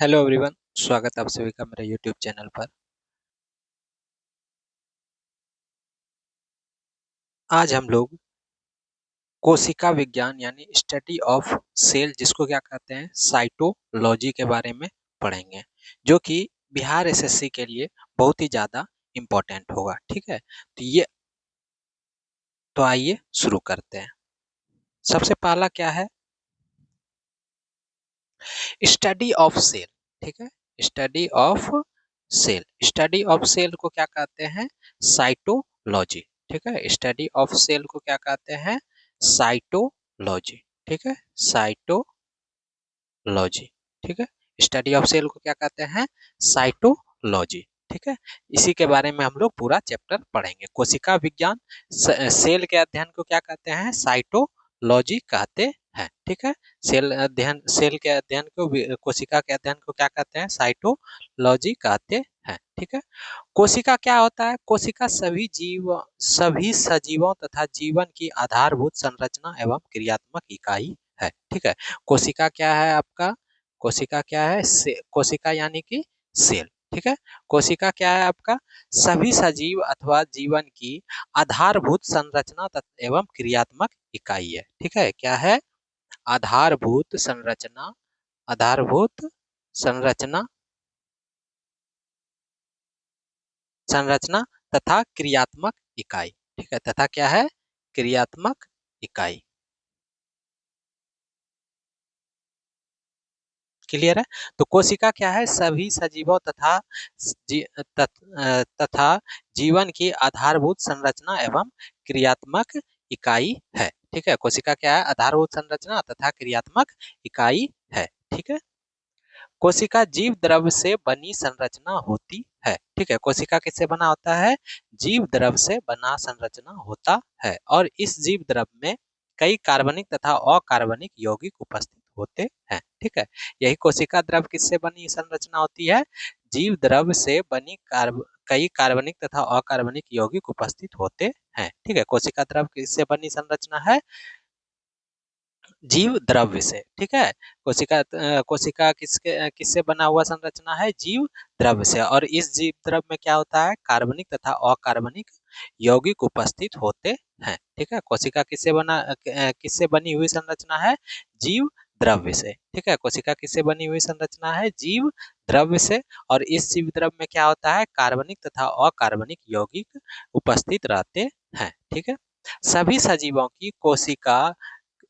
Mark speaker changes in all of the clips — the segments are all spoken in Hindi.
Speaker 1: Hello everyone. स्वागत है आप सभी का मेरे यूट्यूब चैनल पर। आज हम लोग कोशिका विज्ञान यानी स्टडी ऑफ सेल जिसको क्या कहते हैं साइटोलॉजी के बारे में पढ़ेंगे, जो कि बिहार एसएससी के लिए बहुत ही ज़्यादा इम्पोर्टेंट होगा। ठीक है, तो आइए शुरू करते हैं। सबसे पहला क्या है? Study of cell. ठीक है, study of cell. Study of cell को क्या कहते हैं? साइटोलॉजी। ठीक है, स्टडी ऑफ सेल को क्या कहते हैं? साइटोलॉजी। ठीक है, साइटोलॉजी। ठीक है, स्टडी ऑफ सेल को क्या कहते हैं? साइटोलॉजी। ठीक है, इसी के बारे में हम लोग पूरा चैप्टर पढ़ेंगे। कोशिका विज्ञान सेल के अध्ययन को क्या कहते हैं? साइटोलॉजी कहते हैं। ठीक है, सेल के अध्ययन को कोशिका के अध्ययन को क्या कहते हैं? साइटोलॉजी कहते हैं। ठीक है, कोशिका क्या होता है? कोशिका सभी सजीवों तथा जीवन की आधारभूत संरचना एवं क्रियात्मक इकाई है। ठीक है, कोशिका क्या है आपका? कोशिका क्या है? कोशिका यानी कि सेल। ठीक है, कोशिका क्या है आपका? सभी सजीव अथवा जीवन की आधारभूत संरचना एवं क्रियात्मक इकाई है। ठीक है, क्या है? आधारभूत संरचना, आधारभूत संरचना, संरचना तथा क्रियात्मक इकाई। ठीक है, तथा क्या है? क्रियात्मक इकाई। क्लियर है? तो कोशिका क्या है? सभी सजीवों तथा जीवन की आधारभूत संरचना एवं क्रियात्मक इकाई है। ठीक है, कोशिका क्या है? आधारभूत संरचना तथा क्रियात्मक इकाई है। ठीक है, कोशिका जीव द्रव्य से बनी संरचना होती है। ठीक है, कोशिका किससे बना होता है? जीव द्रव्य से बना संरचना होता है, और इस जीव द्रव्य में कई कार्बनिक तथा अकार्बनिक यौगिक उपस्थित होते हैं। ठीक है, यही कोशिका द्रव्य किससे बनी संरचना होती है? जीव द्रव्य से बनी कई कार्बनिक तथा अकार्बनिक यौगिक उपस्थित होते हैं। ठीक है, कोशिका द्रव्य किससे बनी संरचना है? जीव द्रव्य से। ठीक है, कोशिका किससे बना हुआ संरचना है? जीव द्रव्य से, और इस जीव द्रव्य में क्या होता है? कार्बनिक तथा अकार्बनिक यौगिक उपस्थित होते हैं। ठीक है, कोशिका किससे बनी हुई संरचना है? जीव द्रव्य से। ठीक है, कोशिका किससे बनी हुई संरचना है? जीव द्रव्य से, और इस जीव द्रव्य में क्या होता है? कार्बनिक तथा अकार्बनिक यौगिक उपस्थित रहते हैं। ठीक है, सभी सजीवों की कोशिका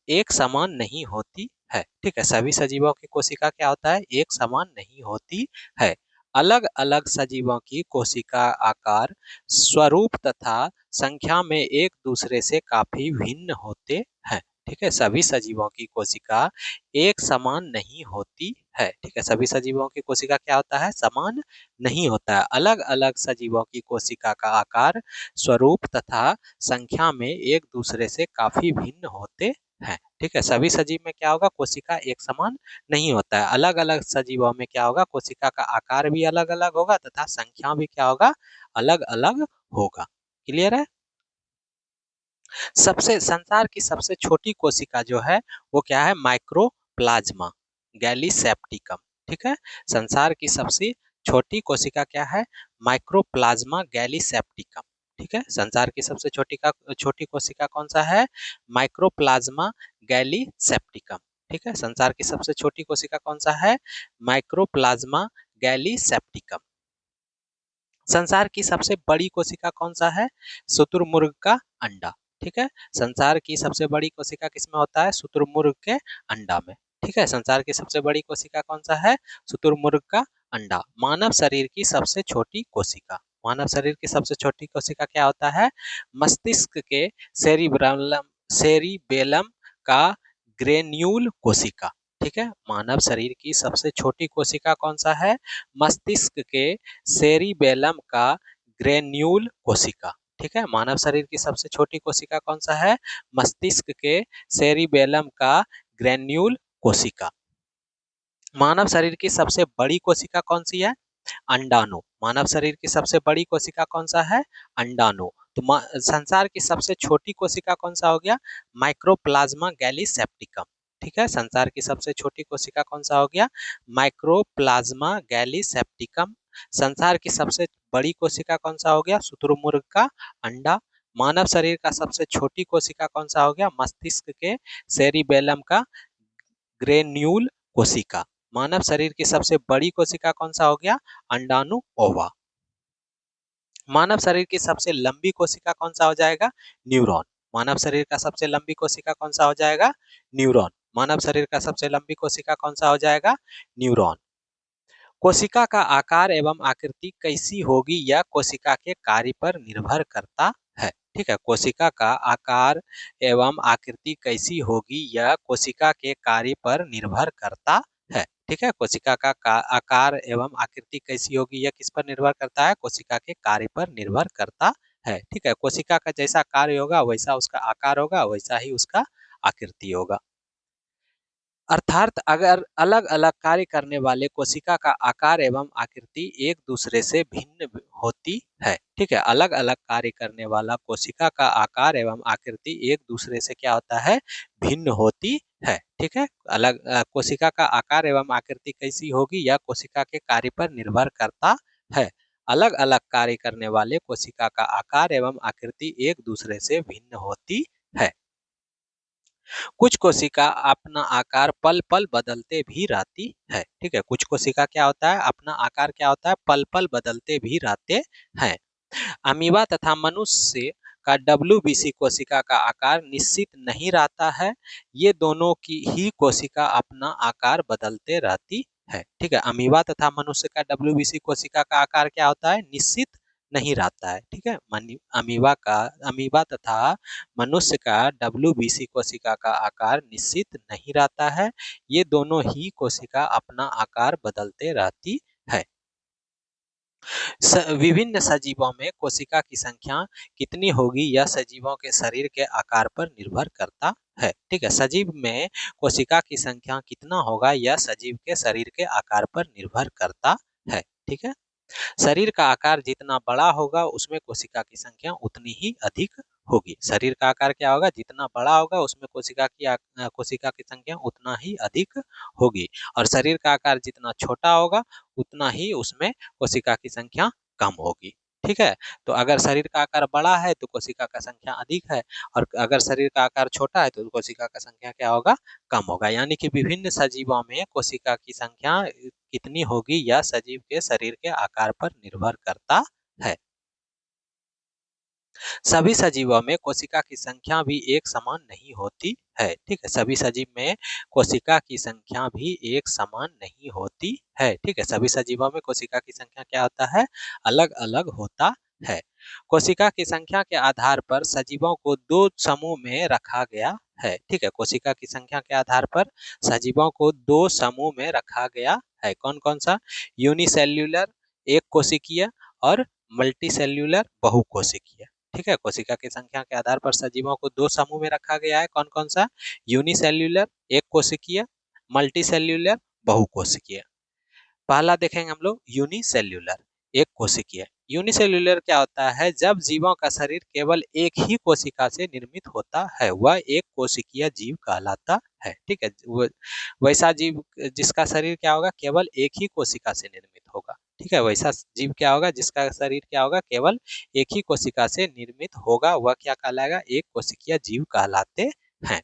Speaker 1: एक समान नहीं होती है। ठीक है, सभी सजीवों की कोशिका क्या होता है? एक समान नहीं होती है। अलग अलग सजीवों की कोशिका आकार, स्वरूप तथा संख्या में एक दूसरे से काफी भिन्न होते हैं। ठीक है, सभी सजीवों की कोशिका एक समान नहीं होती है। ठीक है, सभी सजीवों की कोशिका क्या होता है? समान नहीं होता है। अलग अलग सजीवों की कोशिका का आकार, स्वरूप तथा संख्या में एक दूसरे से काफी भिन्न होते है। ठीक है, सभी सजीव में क्या होगा? कोशिका एक समान नहीं होता है। अलग अलग सजीवों में क्या होगा? कोशिका का आकार भी अलग अलग होगा तथा संख्या भी क्या होगा? अलग अलग होगा। क्लियर है? संसार की सबसे छोटी कोशिका जो है वो क्या है? Mycoplasma gallisepticum. ठीक है, संसार की सबसे छोटी कोशिका क्या है? Mycoplasma gallisepticum. ठीक है, संसार की सबसे छोटी कोशिका कौन सा है? Mycoplasma gallisepticum. ठीक है, संसार की सबसे छोटी कोशिका कौन सा है? Mycoplasma gallisepticum. संसार की सबसे बड़ी कोशिका कौन सा है? शुतुरमुर्ग का अंडा। ठीक है, संसार की सबसे बड़ी कोशिका किसमें होता है? शुतुरमुर्ग के अंडा में। ठीक है, संसार की सबसे बड़ी कोशिका कौन सा है? शुतुरमुर्ग का अंडा। मानव शरीर की सबसे छोटी कोशिका, मानव शरीर की सबसे छोटी कोशिका क्या होता है? मस्तिष्क के सेरिबेलम का ग्रेन्यूल कोशिका। ठीक है, मानव शरीर की सबसे छोटी कोशिका कौन सा है? मस्तिष्क के सेरिबेलम का ग्रेन्यूल कोशिका। ठीक है, मानव शरीर की सबसे छोटी कोशिका कौन सा है? मस्तिष्क के सेरिबेलम का ग्रेन्यूल कोशिका। मानव शरीर की सबसे बड़ी कोशिका कौन सी है? अंडाणु। मानव शरीर की सबसे बड़ी कोशिका कौन सा है? अंडाणु। तो संसार की सबसे छोटी कोशिका कौन सा हो गया? Mycoplasma gallisepticum. ठीक है, संसार की सबसे छोटी कोशिका कौन सा हो गया? Mycoplasma gallisepticum. संसार की सबसे बड़ी कोशिका कौन सा हो गया? शुतुरमुर्ग का अंडा। मानव शरीर का सबसे छोटी कोशिका कौन सा हो गया? मस्तिष्क के सेरिबेलम का ग्रेन्यूल कोशिका। मानव शरीर की सबसे बड़ी कोशिका कौन सा हो गया? अंडाणु ओवा। मानव शरीर की सबसे लंबी कोशिका कौन सा हो जाएगा? न्यूरॉन। मानव शरीर का सबसे लंबी कोशिका कौन सा हो जाएगा? न्यूरॉन। मानव शरीर का सबसे लंबी कोशिका कौन सा हो जाएगा? न्यूरॉन। कोशिका का आकार एवं आकृति कैसी होगी यह कोशिका के कार्य पर निर्भर करता है। ठीक है, कोशिका का आकार एवं आकृति कैसी होगी यह कोशिका के कार्य पर निर्भर करता है। ठीक है, कोशिका का आकार एवं आकृति कैसी होगी यह किस पर निर्भर करता है? कोशिका के कार्य पर निर्भर करता है। ठीक है, कोशिका का जैसा कार्य होगा वैसा उसका आकार होगा, वैसा ही उसका आकृति होगा। अर्थात अगर अलग अलग कार्य करने वाले कोशिका का आकार एवं आकृति एक दूसरे से भिन्न होती है। ठीक है, अलग अलग कार्य करने वाला कोशिका का आकार एवं आकृति एक दूसरे से क्या होता है? भिन्न होती है। ठीक है, अलग कोशिका का आकार एवं आकृति कैसी होगी यह कोशिका के कार्य पर निर्भर करता है। अलग अलग कार्य करने वाले कोशिका का आकार एवं आकृति एक दूसरे से भिन्न होती है। कुछ कोशिका अपना आकार पल पल बदलते भी रहती है। ठीक है, कुछ कोशिका क्या होता है? अपना आकार क्या होता है? पल पल बदलते भी रहते हैं। अमीबा तथा मनुष्य का डब्ल्यूबीसी कोशिका का आकार निश्चित नहीं रहता है। ये दोनों की ही कोशिका अपना आकार बदलते रहती है। ठीक है, अमीबा तथा मनुष्य का डब्ल्यूबीसी कोशिका का आकार क्या होता है? निश्चित नहीं रहता है। ठीक है, अमीबा तथा मनुष्य का डब्ल्यूबीसी कोशिका का आकार निश्चित नहीं रहता है। ये दोनों ही कोशिका अपना आकार बदलते रहती है। विभिन्न सजीवों में कोशिका की संख्या कितनी होगी यह सजीवों के शरीर के आकार पर निर्भर करता है। ठीक है, सजीव में कोशिका की संख्या कितना होगा यह सजीव के शरीर के आकार पर निर्भर करता है। ठीक है, शरीर का आकार जितना बड़ा होगा उसमें कोशिका की संख्या उतनी ही अधिक होगी। शरीर का आकार क्या होगा? जितना बड़ा होगा उसमें कोशिका की संख्या उतना ही अधिक होगी, और शरीर का आकार जितना छोटा होगा उतना ही उसमें कोशिका की संख्या कम होगी। ठीक है, तो अगर शरीर का आकार बड़ा है तो कोशिका का संख्या अधिक है, और अगर शरीर का आकार छोटा है तो कोशिका का संख्या क्या होगा? कम होगा। यानी कि विभिन्न सजीवों में कोशिका की संख्या कितनी होगी यह सजीव के शरीर के आकार पर निर्भर करता है। सभी सजीवों में कोशिका की संख्या भी एक समान नहीं होती है। ठीक है, सभी सजीव में कोशिका की संख्या भी एक समान नहीं होती है। ठीक है, सभी सजीवों में कोशिका की संख्या क्या होता है? अलग अलग होता है। कोशिका की संख्या के आधार पर सजीवों को दो समूह में रखा गया है। ठीक है, कोशिका की संख्या के आधार पर सजीवों को दो समूह में रखा गया है। कौन कौन सा? यूनिसेल्युलर एक कोशिकीय और मल्टीसेल्युलर बहुकोशिकीय। ठीक है, कोशिका की संख्या के आधार पर सजीवों को दो समूह में रखा गया है। कौन कौन सा? यूनिसेल्युलर एक कोशिकीय, मल्टीसेल्युलर बहुकोशिकीय। पहला देखेंगे हम लोग यूनिसेल्युलर एक कोशिकीय। यूनिसेल्युलर क्या होता है? जब जीवों का शरीर केवल एक ही कोशिका से निर्मित होता है वह एक कोशिकीय जीव कहलाता है। ठीक है, वैसा जीव जिसका शरीर क्या होगा? केवल एक ही कोशिका से निर्मित होगा। ठीक है, वैसा जीव क्या होगा? जिसका शरीर क्या होगा? केवल एक ही कोशिका से निर्मित होगा, वह क्या कहलाएगा? एक कोशिकीय जीव कहलाते हैं।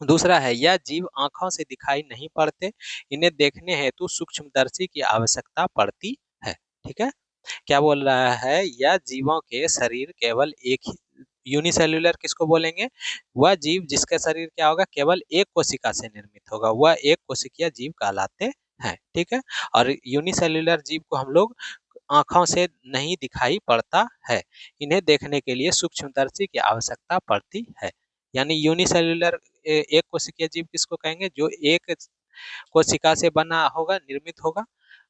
Speaker 1: दूसरा है, यह जीव आंखों से दिखाई नहीं पड़ते, इन्हें देखने हेतु सूक्ष्मदर्शी की आवश्यकता पड़ती है। ठीक है, क्या बोल रहा है? यह जीवों के शरीर केवल एक ही, यूनिसेल्युलर किसको बोलेंगे? वह जीव जिसका शरीर क्या होगा? केवल एक कोशिका से निर्मित होगा, वह एक कोशिकीय जीव कहलाते हैं। ठीक है, और यूनिसेल्युलर जीव को हम लोग आंखों से नहीं दिखाई पड़ता है, इन्हें देखने के लिए सूक्ष्मदर्शी की आवश्यकता पड़ती है। यानी यूनिसेल्युलर एक कोशिकीय जीव किसको कहेंगे? जो एक कोशिका से बना होगा, निर्मित होगा,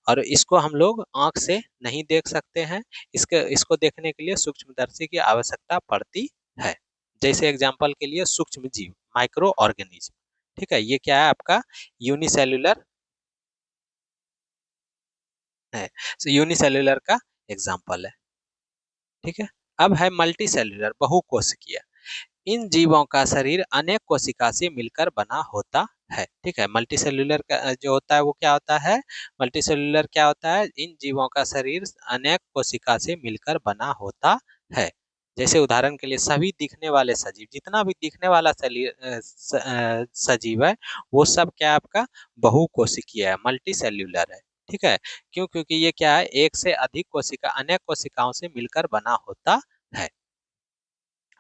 Speaker 1: और इसको हम लोग आंख से नहीं देख सकते हैं। इसको देखने के लिए सूक्ष्मदर्शी की आवश्यकता पड़ती है। जैसे एग्जाम्पल के लिए सूक्ष्म जीव, माइक्रो ऑर्गेनिज्म। ठीक है, ये क्या है? आपका यूनिसेल्युलर है, यूनिसेल्युलर का एग्जाम्पल है। ठीक है, अब है मल्टी सेल्युलर बहुकोशिकीय। इन जीवों का शरीर अनेक कोशिका से मिलकर बना होता है। ठीक है, मल्टीसेल्युलर का जो होता है वो क्या होता है, मल्टीसेल्युलर क्या होता है, इन जीवों का शरीर अनेक कोशिका से मिलकर बना होता है। जैसे उदाहरण के लिए सभी दिखने वाले सजीव, जितना भी दिखने वाला सजीव है वो सब क्या है आपका बहुकोशिकीय है, मल्टी सेल्यूलर है। ठीक है, क्यों, क्योंकि ये क्या है, एक से अधिक कोशिका अनेक कोशिकाओं से मिलकर बना होता है।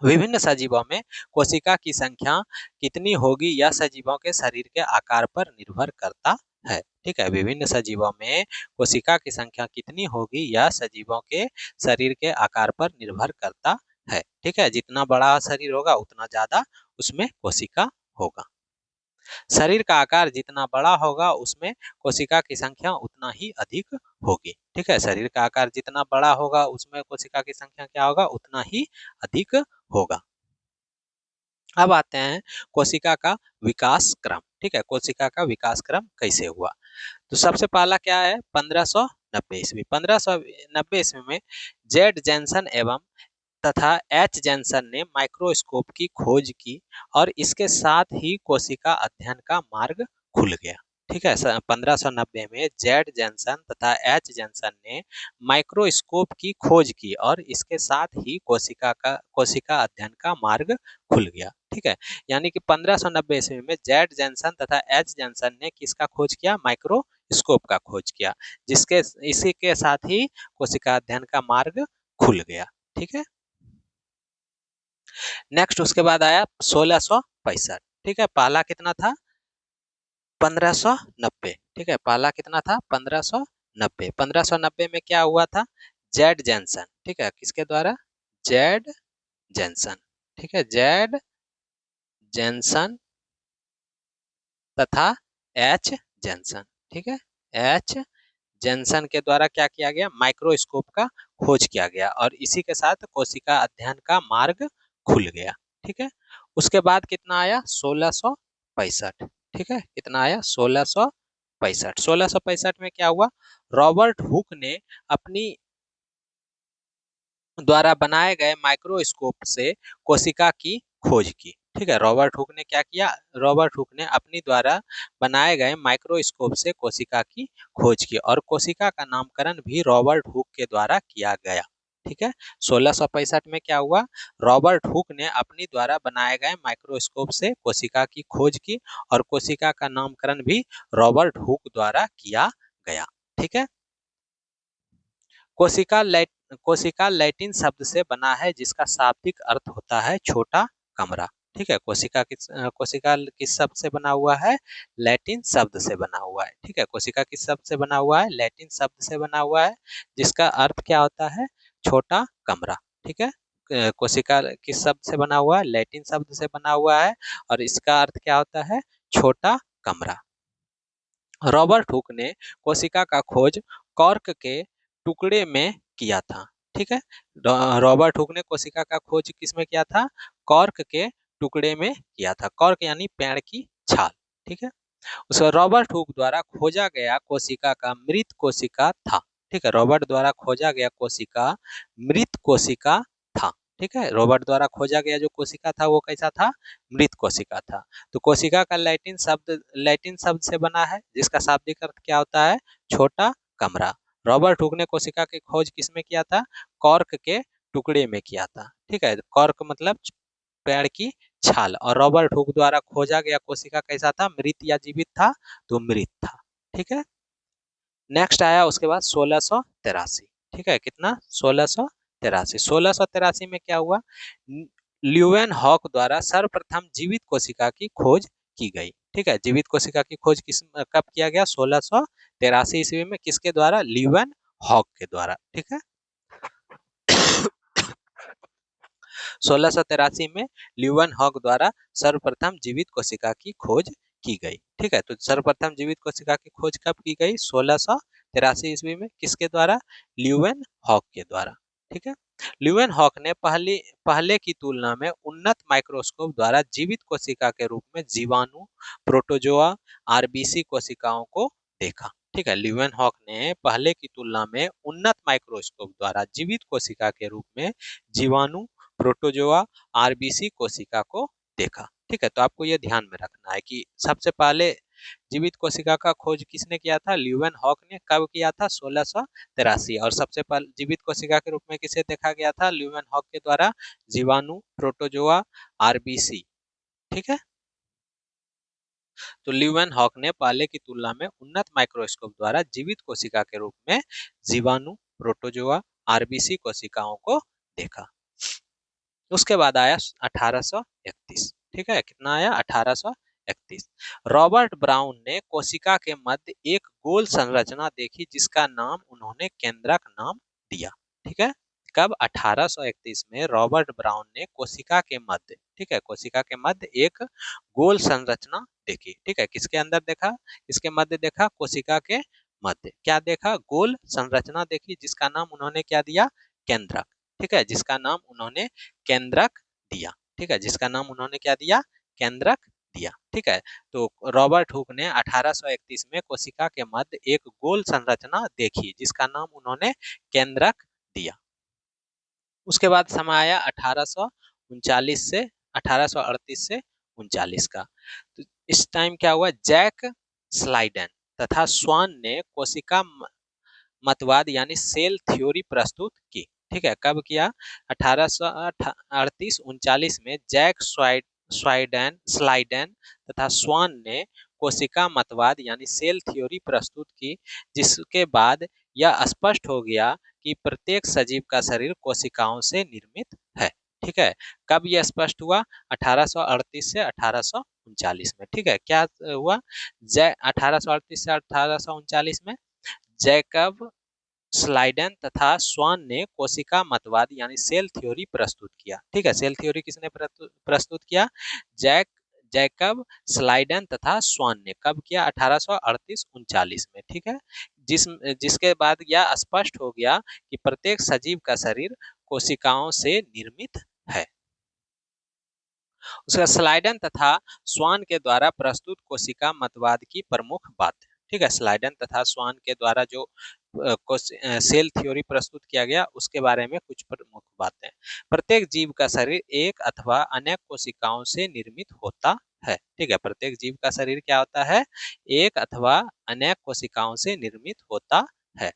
Speaker 1: विभिन्न सजीवों में कोशिका की संख्या कितनी होगी यह सजीवों के शरीर के आकार पर निर्भर करता है। ठीक है, विभिन्न सजीवों में कोशिका की संख्या कितनी होगी यह सजीवों के शरीर के आकार पर निर्भर करता है। ठीक है, जितना बड़ा शरीर होगा उतना ज्यादा उसमें कोशिका होगा। शरीर का आकार जितना बड़ा होगा उसमें कोशिका की संख्या उतना ही अधिक होगी। ठीक है, शरीर का आकार जितना बड़ा होगा उसमें कोशिका की संख्या क्या होगा, उतना ही अधिक होगा। अब आते हैं कोशिका का विकास क्रम। ठीक है, कोशिका का विकास क्रम कैसे हुआ। तो सबसे पहला क्या है, 1590 ईस्वी। 1590 ईस्वी में जेड जैनसन एवं तथा एच जैनसन ने माइक्रोस्कोप की खोज की और इसके साथ ही कोशिका अध्ययन का मार्ग खुल गया। ठीक है, 1590 में जेड जैनसन तथा एच जैनसन ने माइक्रोस्कोप की खोज की और इसके साथ ही कोशिका अध्ययन का मार्ग खुल गया। ठीक है, यानी कि 1590 ईस्वी में जेड जैनसन तथा एच जैनसन ने किसका खोज किया, माइक्रोस्कोप का खोज किया, जिसके इसी के साथ ही कोशिका अध्ययन का मार्ग खुल गया। ठीक है, नेक्स्ट उसके बाद आया 1665। ठीक है, पहला कितना था, 1590। ठीक है, पहला कितना था, 1590। 1590 में क्या हुआ था, जेड जैनसन। ठीक है, किसके द्वारा, जेड जैनसन। ठीक है, जेड जैनसन तथा एच जैनसन। ठीक है, एच जैनसन के द्वारा क्या किया गया, माइक्रोस्कोप का खोज किया गया और इसी के साथ कोशिका अध्ययन का मार्ग खुल गया। ठीक है, उसके बाद कितना आया, 1665। ठीक है, कितना आया, 1665। 1665 में क्या हुआ, रॉबर्ट हुक ने अपनी द्वारा बनाए गए माइक्रोस्कोप से कोशिका की खोज की। ठीक है, रॉबर्ट हुक ने क्या किया, रॉबर्ट हुक ने अपनी द्वारा बनाए गए माइक्रोस्कोप से कोशिका की खोज की और कोशिका का नामकरण भी रॉबर्ट हुक के द्वारा किया गया। ठीक है, 1665 में क्या हुआ, रॉबर्ट हुक ने अपनी द्वारा बनाए गए माइक्रोस्कोप से कोशिका की खोज की और कोशिका का नामकरण भी रॉबर्ट हुक द्वारा किया गया। ठीक है, कोशिका लैटिन शब्द से बना है जिसका शाब्दिक अर्थ होता है छोटा कमरा। ठीक है, कोशिका किस शब्द से बना हुआ है, लैटिन शब्द से बना हुआ है। ठीक है, कोशिका किस शब्द से बना हुआ है, लैटिन शब्द से बना हुआ है जिसका अर्थ क्या होता है, छोटा कमरा। ठीक है, कोशिका किस शब्द से बना हुआ है, लैटिन शब्द से बना हुआ है और इसका अर्थ क्या होता है, छोटा कमरा। रॉबर्ट हुक ने कोशिका का खोज कॉर्क के टुकड़े में किया था। ठीक है, रॉबर्ट हुक ने कोशिका का खोज किस में किया था, कॉर्क के टुकड़े में किया था। कॉर्क यानी पेड़ की छाल। ठीक है, उस रॉबर्ट हुक द्वारा खोजा गया कोशिका का मृत कोशिका था। ठीक है, रॉबर्ट द्वारा खोजा गया कोशिका मृत कोशिका था। ठीक है, रॉबर्ट द्वारा खोजा गया जो कोशिका था वो कैसा था, मृत कोशिका था। तो कोशिका का लैटिन शब्द से बना है जिसका शाब्दिक अर्थ क्या होता है, छोटा कमरा। रॉबर्ट हुक ने कोशिका की खोज किसमें किया था, कॉर्क के टुकड़े में किया था। ठीक है, कॉर्क मतलब पेड़ की छाल और रॉबर्ट हुक द्वारा खोजा गया कोशिका कैसा था, मृत या जीवित था, तो मृत था। ठीक है, नेक्स्ट आया उसके बाद 1683। ठीक है, कितना, 1683। 1683 में क्या हुआ, ल्यूवेन हॉक द्वारा सर्वप्रथम जीवित कोशिका की खोज की गई। ठीक है, जीवित कोशिका की खोज कब किया गया, 1683 ईस्वी में, किसके द्वारा, ल्यूवेन हॉक के द्वारा। ठीक है, 1683 में ल्यूवन हॉक द्वारा सर्वप्रथम जीवित कोशिका की खोज की गई। ठीक है, तो सर्वप्रथम जीवित कोशिका की खोज कब की गई, 1683 ईस्वी में, किसके द्वारा, ल्यूवेन हॉक के द्वारा। ठीक है, ल्यूवेन हॉक ने पहले की तुलना में उन्नत माइक्रोस्कोप द्वारा जीवित कोशिका के रूप में जीवाणु, प्रोटोजोआ, आरबीसी कोशिकाओं को देखा। ठीक है, ल्यूवेन हॉक ने पहले की तुलना में उन्नत माइक्रोस्कोप द्वारा जीवित कोशिका के रूप में जीवाणु, प्रोटोजोआ आरबीसी कोशिका को देखा। ठीक है, तो आपको यह ध्यान में रखना है कि सबसे पहले जीवित कोशिका का खोज किसने किया था? ल्यूवेन हॉक ने। कब किया था? 1683। और सबसे पहले जीवित कोशिका के रूप में किसे देखा गया था ल्यूवेन हॉक के द्वारा? जीवाणु, प्रोटोजोआ, आरबीसी। ठीक है, तो ल्यूवेन हॉक ने पहले की तुलना में उन्नत माइक्रोस्कोप द्वारा जीवित कोशिका के रूप में जीवाणु, प्रोटोजोआ, आरबीसी कोशिकाओं को देखा। उसके बाद आया 1831। ठीक है, कितना आया? 1831। रॉबर्ट ब्राउन ने कोशिका के मध्य एक गोल संरचना देखी जिसका नाम उन्होंने केंद्रक नाम दिया। ठीक है, कब? 1831 में रॉबर्ट ब्राउन ने कोशिका के मध्य, ठीक है, कोशिका के मध्य एक गोल संरचना देखी। ठीक है, किसके अंदर देखा? किसके मध्य देखा? कोशिका के मध्य। क्या देखा? गोल संरचना देखी जिसका नाम उन्होंने क्या दिया? केंद्रक। ठीक है, जिसका नाम उन्होंने केंद्रक दिया। ठीक है, जिसका नाम उन्होंने क्या दिया? केंद्रक दिया। ठीक है, तो रॉबर्ट हुक ने 1831 में कोशिका के मध्य एक गोल संरचना देखी जिसका नाम उन्होंने केंद्रक दिया। उसके बाद समय आया 1839 से 1838 से 39 का। तो इस टाइम क्या हुआ? जैक स्लाइडेन तथा स्वान ने कोशिका मतवाद यानी सेल थ्योरी प्रस्तुत की। ठीक है, कब किया? 1838-39 में जैक स्लाइडेन तथा स्वान ने कोशिका मतवाद यानी सेल थ्योरी प्रस्तुत की, जिसके बाद यह स्पष्ट हो गया कि प्रत्येक सजीव का शरीर कोशिकाओं से निर्मित है। ठीक है, कब यह स्पष्ट हुआ? 1838 से 1839 में। ठीक है, क्या हुआ? 1838 से 1839 में जैकब स्लाइडेन तथा स्वान ने कोशिका मतवाद यानी सेल थ्योरी प्रस्तुत किया। ठीक है, सेल थ्योरी किसने प्रस्तुत किया? जैकब स्लाइडेन तथा स्वान ने। कब किया? 1838-39 में। ठीक है, जिसके बाद यह स्पष्ट हो गया कि प्रत्येक सजीव का शरीर कोशिकाओं से निर्मित है। उसका स्लाइडन तथा स्वान के द्वारा प्रस्तुत कोशिका मतवाद की प्रमुख बात। ठीक है, स्लाइडन तथा स्वान के द्वारा जो सेल थ्योरी प्रस्तुत किया गया उसके बारे में कुछ प्रमुख बातें। प्रत्येक जीव का शरीर एक अथवा अनेक कोशिकाओं से निर्मित होता है। ठीक है, प्रत्येक जीव का शरीर क्या होता है? एक अथवा अनेक कोशिकाओं से निर्मित होता है।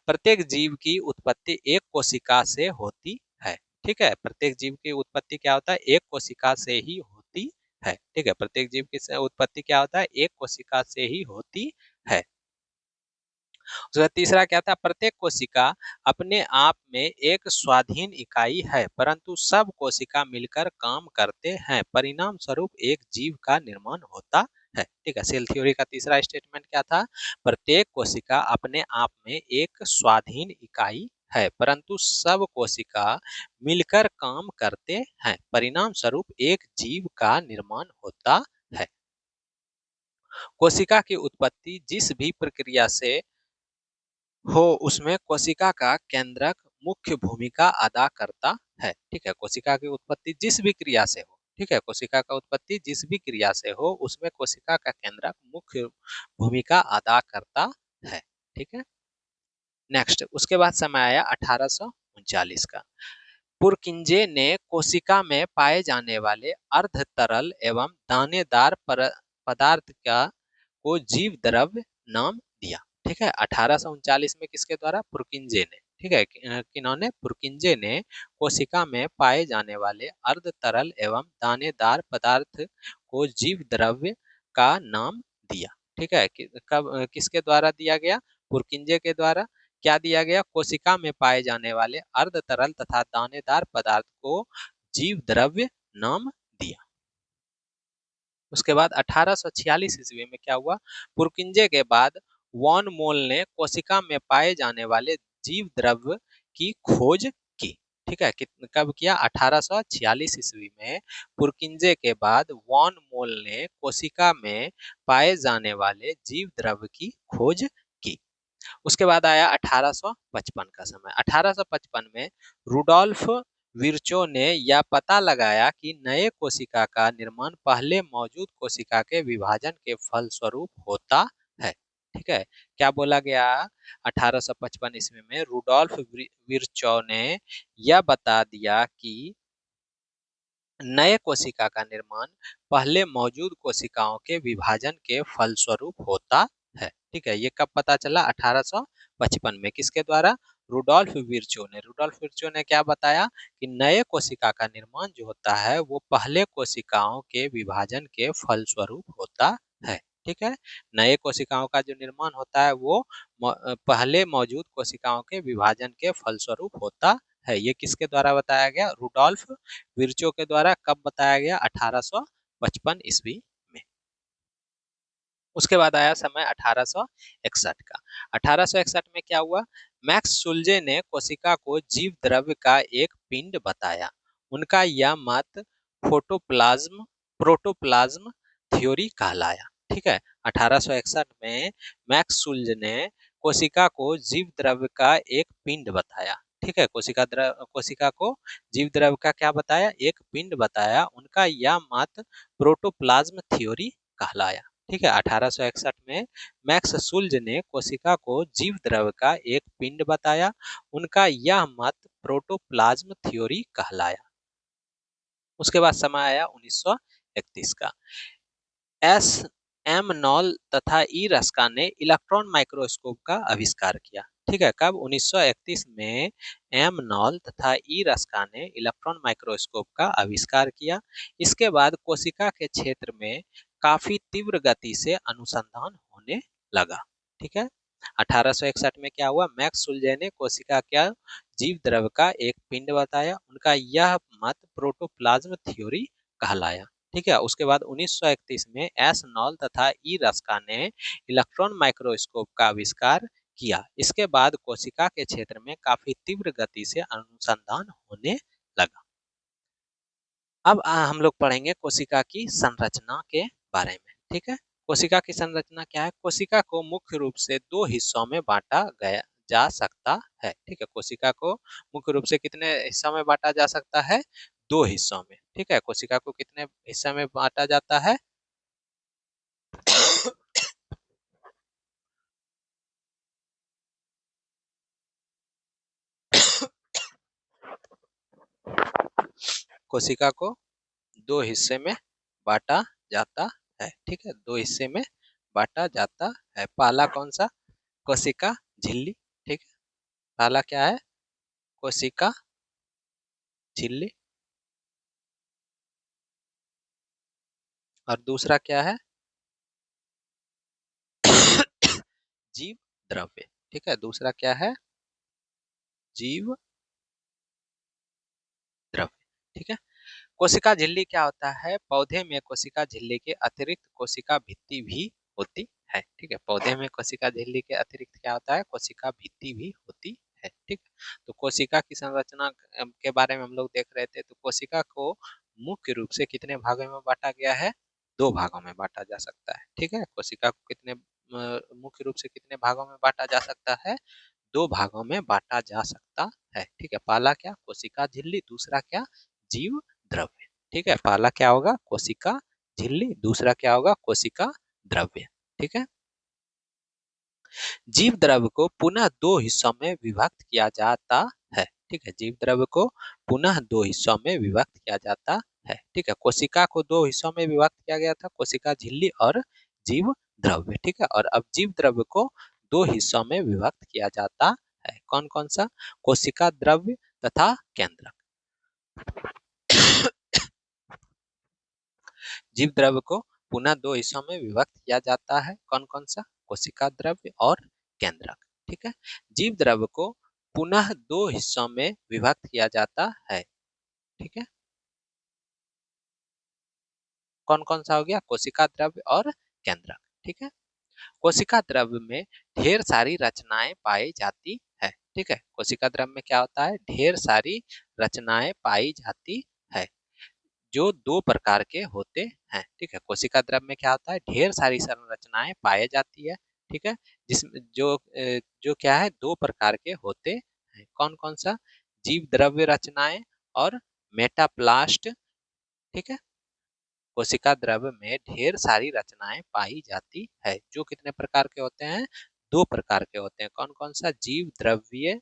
Speaker 1: प्रत्येक जीव की उत्पत्ति एक कोशिका से होती है। ठीक है, प्रत्येक जीव की उत्पत्ति क्या होता है? एक कोशिका से ही होती है। ठीक है, प्रत्येक जीव की उत्पत्ति क्या होता है? एक कोशिका से ही होती है। उसका तीसरा क्या था? प्रत्येक कोशिका अपने आप में एक स्वाधीन इकाई है, परंतु सब कोशिका मिलकर काम करते हैं, परिणाम स्वरूप एक जीव का निर्माण होता है। ठीक है, सेल थ्योरी का तीसरा स्टेटमेंट क्या था? प्रत्येक कोशिका अपने आप में एक स्वाधीन इकाई है, परंतु सब कोशिका मिलकर काम करते हैं, परिणाम स्वरूप एक जीव का निर्माण होता है। कोशिका की उत्पत्ति जिस भी प्रक्रिया से हो उसमें कोशिका का केंद्रक मुख्य भूमिका अदा करता है। ठीक है, कोशिका की उत्पत्ति जिस भी क्रिया से हो, ठीक है, कोशिका का उत्पत्ति जिस भी क्रिया से हो उसमें कोशिका का केंद्रक मुख्य भूमिका अदा करता है। ठीक है, नेक्स्ट उसके बाद समय आया 1839 का। पुरकिंजे ने कोशिका में पाए जाने वाले अर्ध तरल एवं दानेदार पदार्थ का को जीव द्रव्य नाम दिया। ठीक है, 1839 में किसके द्वारा? पुरकिंजे ने। ठीक है, किन्होंने? पुरकिंजे ने कोशिका में पाए जाने वाले अर्ध तरल एवं दानेदार पदार्थ को जीव द्रव्य का नाम दिया। ठीक है, कब किसके द्वारा दिया गया? पुरकिंजे के द्वारा। क्या दिया गया? कोशिका में पाए जाने वाले अर्ध तरल तथा दानेदार पदार्थ को जीव द्रव्य नाम दिया। उसके बाद 1846 ईस्वी में क्या हुआ? पुरकिंजे के बाद वॉन मोल ने कोशिका में पाए जाने वाले जीव द्रव्य की खोज की। ठीक है, कब किया? 1846 ईस्वी में पुरकिंजे के बाद वॉन मोल ने कोशिका में पाए जाने वाले जीव द्रव्य की खोज की। उसके बाद आया 1855 का समय। 1855 में रुडोल्फ विर्चो ने यह पता लगाया कि नए कोशिका का निर्माण पहले मौजूद कोशिका के विभाजन के फलस्वरूप होता है। ठीक है, क्या बोला गया? 1855 ईस्वी में रुडोल्फ विर्चो ने यह बता दिया कि नए कोशिका का निर्माण पहले मौजूद कोशिकाओं के विभाजन के फलस्वरूप होता है। ठीक है, ये कब पता चला? 1855 में। किसके द्वारा? रुडोल्फ विर्चो ने क्या बताया कि नए कोशिका का निर्माण जो होता है वो पहले कोशिकाओं के विभाजन के फलस्वरूप होता है। ठीक है, नए कोशिकाओं का जो निर्माण होता है वो पहले मौजूद कोशिकाओं के विभाजन के फलस्वरूप होता है। ये किसके द्वारा बताया गया? रुडोल्फ विर्चो के द्वारा। कब बताया गया? 1855 ईस्वी में। उसके बाद आया समय 1861 का। 1861 में क्या हुआ? मैक्स सुल्जे ने कोशिका को जीव द्रव्य का एक पिंड बताया। उनका यह मत फोटोप्लाज्म प्रोटोप्लाज्म थ्योरी कहलाया। ठीक है, 1861 में मैक्स सुल्ज ने कोशिका को जीव द्रव्य का एक पिंड बताया। ठीक है, कोशिका को जीव द्रव्य का क्या बताया? एक पिंड बताया। उनका यह मत प्रोटोप्लाज्म थ्योरी कहलाया। ठीक है, 1861 में मैक्स सुल्ज ने कोशिका को जीव द्रव्य का एक पिंड बताया। उनका यह मत प्रोटोप्लाज्म थ्योरी कहलाया। उसके बाद समय आया 1931 का। एस एम नॉल तथा ई रस्का ने इलेक्ट्रॉन माइक्रोस्कोप का आविष्कार किया। ठीक है, कब? 1931 में एम नॉल तथा ई रस्का ने इलेक्ट्रॉन माइक्रोस्कोप का आविष्कार किया। इसके बाद कोशिका के क्षेत्र में काफी तीव्र गति से अनुसंधान होने लगा। ठीक है, 1861 में क्या हुआ? मैक्स सुल्जे ने कोशिका का जीव द्रव्य का एक पिंड बताया। उनका यह मत प्रोटोप्लाज्म थ्योरी कहलाया। ठीक है, उसके बाद 1931 में एस नॉल तथा ई रस्का ने इलेक्ट्रॉन माइक्रोस्कोप का आविष्कार किया। इसके बाद कोशिका के क्षेत्र में काफी तीव्र गति से अनुसंधान होने लगा। अब हम लोग पढ़ेंगे कोशिका की संरचना के बारे में। ठीक है, कोशिका की संरचना क्या है? कोशिका को मुख्य रूप से दो हिस्सों में बांटा गया जा सकता है। ठीक है, कोशिका को मुख्य रूप से कितने हिस्सों में बांटा जा सकता है? दो हिस्सों में। ठीक है, कोशिका को कितने हिस्सों में बांटा जाता है? कोशिका को दो हिस्से में बांटा जाता है। ठीक है, दो हिस्से में बांटा जाता है। पहला कौन सा? कोशिका झिल्ली। ठीक है, पहला क्या है? कोशिका झिल्ली। और दूसरा क्या है? जीव द्रव्य। ठीक है, दूसरा क्या है? जीव द्रव्य। ठीक है, कोशिका झिल्ली क्या होता है? पौधे में कोशिका झिल्ली के अतिरिक्त कोशिका भित्ति भी होती है। ठीक है, पौधे में कोशिका झिल्ली के अतिरिक्त क्या होता है? कोशिका भित्ति भी होती है। ठीक है, तो कोशिका की संरचना के बारे में हम लोग देख रहे थे। तो कोशिका को मुख्य रूप से कितने भागों में बांटा गया है? दो भागों में बांटा जा सकता है। ठीक है, कोशिका को कितने मुख्य रूप से कितने भागों में बांटा जा सकता है? दो भागों में बांटा जा सकता है। ठीक है, पहला क्या? कोशिका झिल्ली। दूसरा क्या? जीव द्रव्य। ठीक है, पहला क्या होगा? कोशिका झिल्ली। दूसरा क्या होगा? कोशिका द्रव्य। ठीक है, जीव द्रव्य को पुनः दो हिस्सों में विभक्त किया जाता है। ठीक है, जीव द्रव्य को पुनः दो हिस्सों में विभक्त किया जाता है। ठीक है, कोशिका को दो हिस्सों में विभक्त किया गया था, कोशिका झिल्ली और जीव द्रव्य। ठीक है, और अब जीव द्रव्य को दो हिस्सों में विभक्त किया जाता है। कौन कौन सा? कोशिका द्रव्य तथा केंद्रक। जीव द्रव्य को पुनः दो हिस्सों में विभक्त किया जाता है। कौन कौन सा? कोशिका द्रव्य और केंद्रक। ठीक है, जीव द्रव्य को पुनः दो हिस्सों में विभक्त किया जाता है। ठीक है, कौन कौन सा हो गया? कोशिका द्रव्य और केंद्रक। ठीक है, कोशिका द्रव्य में ढेर सारी रचनाएं पाई जाती है। ठीक है, कोशिका द्रव्य में क्या होता है? ढेर सारी रचनाएं पाई जाती है जो दो प्रकार के होते हैं। ठीक है, कोशिका द्रव्य में क्या होता है? ढेर सारी संरचनाएं पाई जाती है। ठीक है, जिसमें जो क्या है? दो प्रकार के होते हैं। कौन कौन सा? जीव द्रव्य रचनाएं और मेटाप्लास्ट। ठीक है, कोशिका द्रव्य में ढेर सारी रचनाएं पाई जाती है जो कितने प्रकार के होते हैं? दो प्रकार के होते हैं। कौन कौन सा? जीव द्रव्य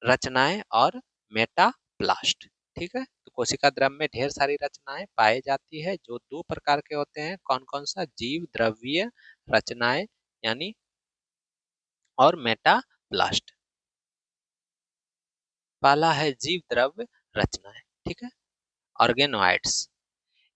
Speaker 1: रचनाएं और मेटाप्लास्ट। ठीक है, तो कोशिका द्रव में ढेर सारी रचनाएं पाई जाती है जो दो प्रकार के होते हैं। कौन कौन सा? जीव द्रव्यीय रचनाएं यानी और मेटाप्लास्ट। पहला है जीव द्रव्य रचनाएं, ठीक है, ऑर्गेनोइड्स।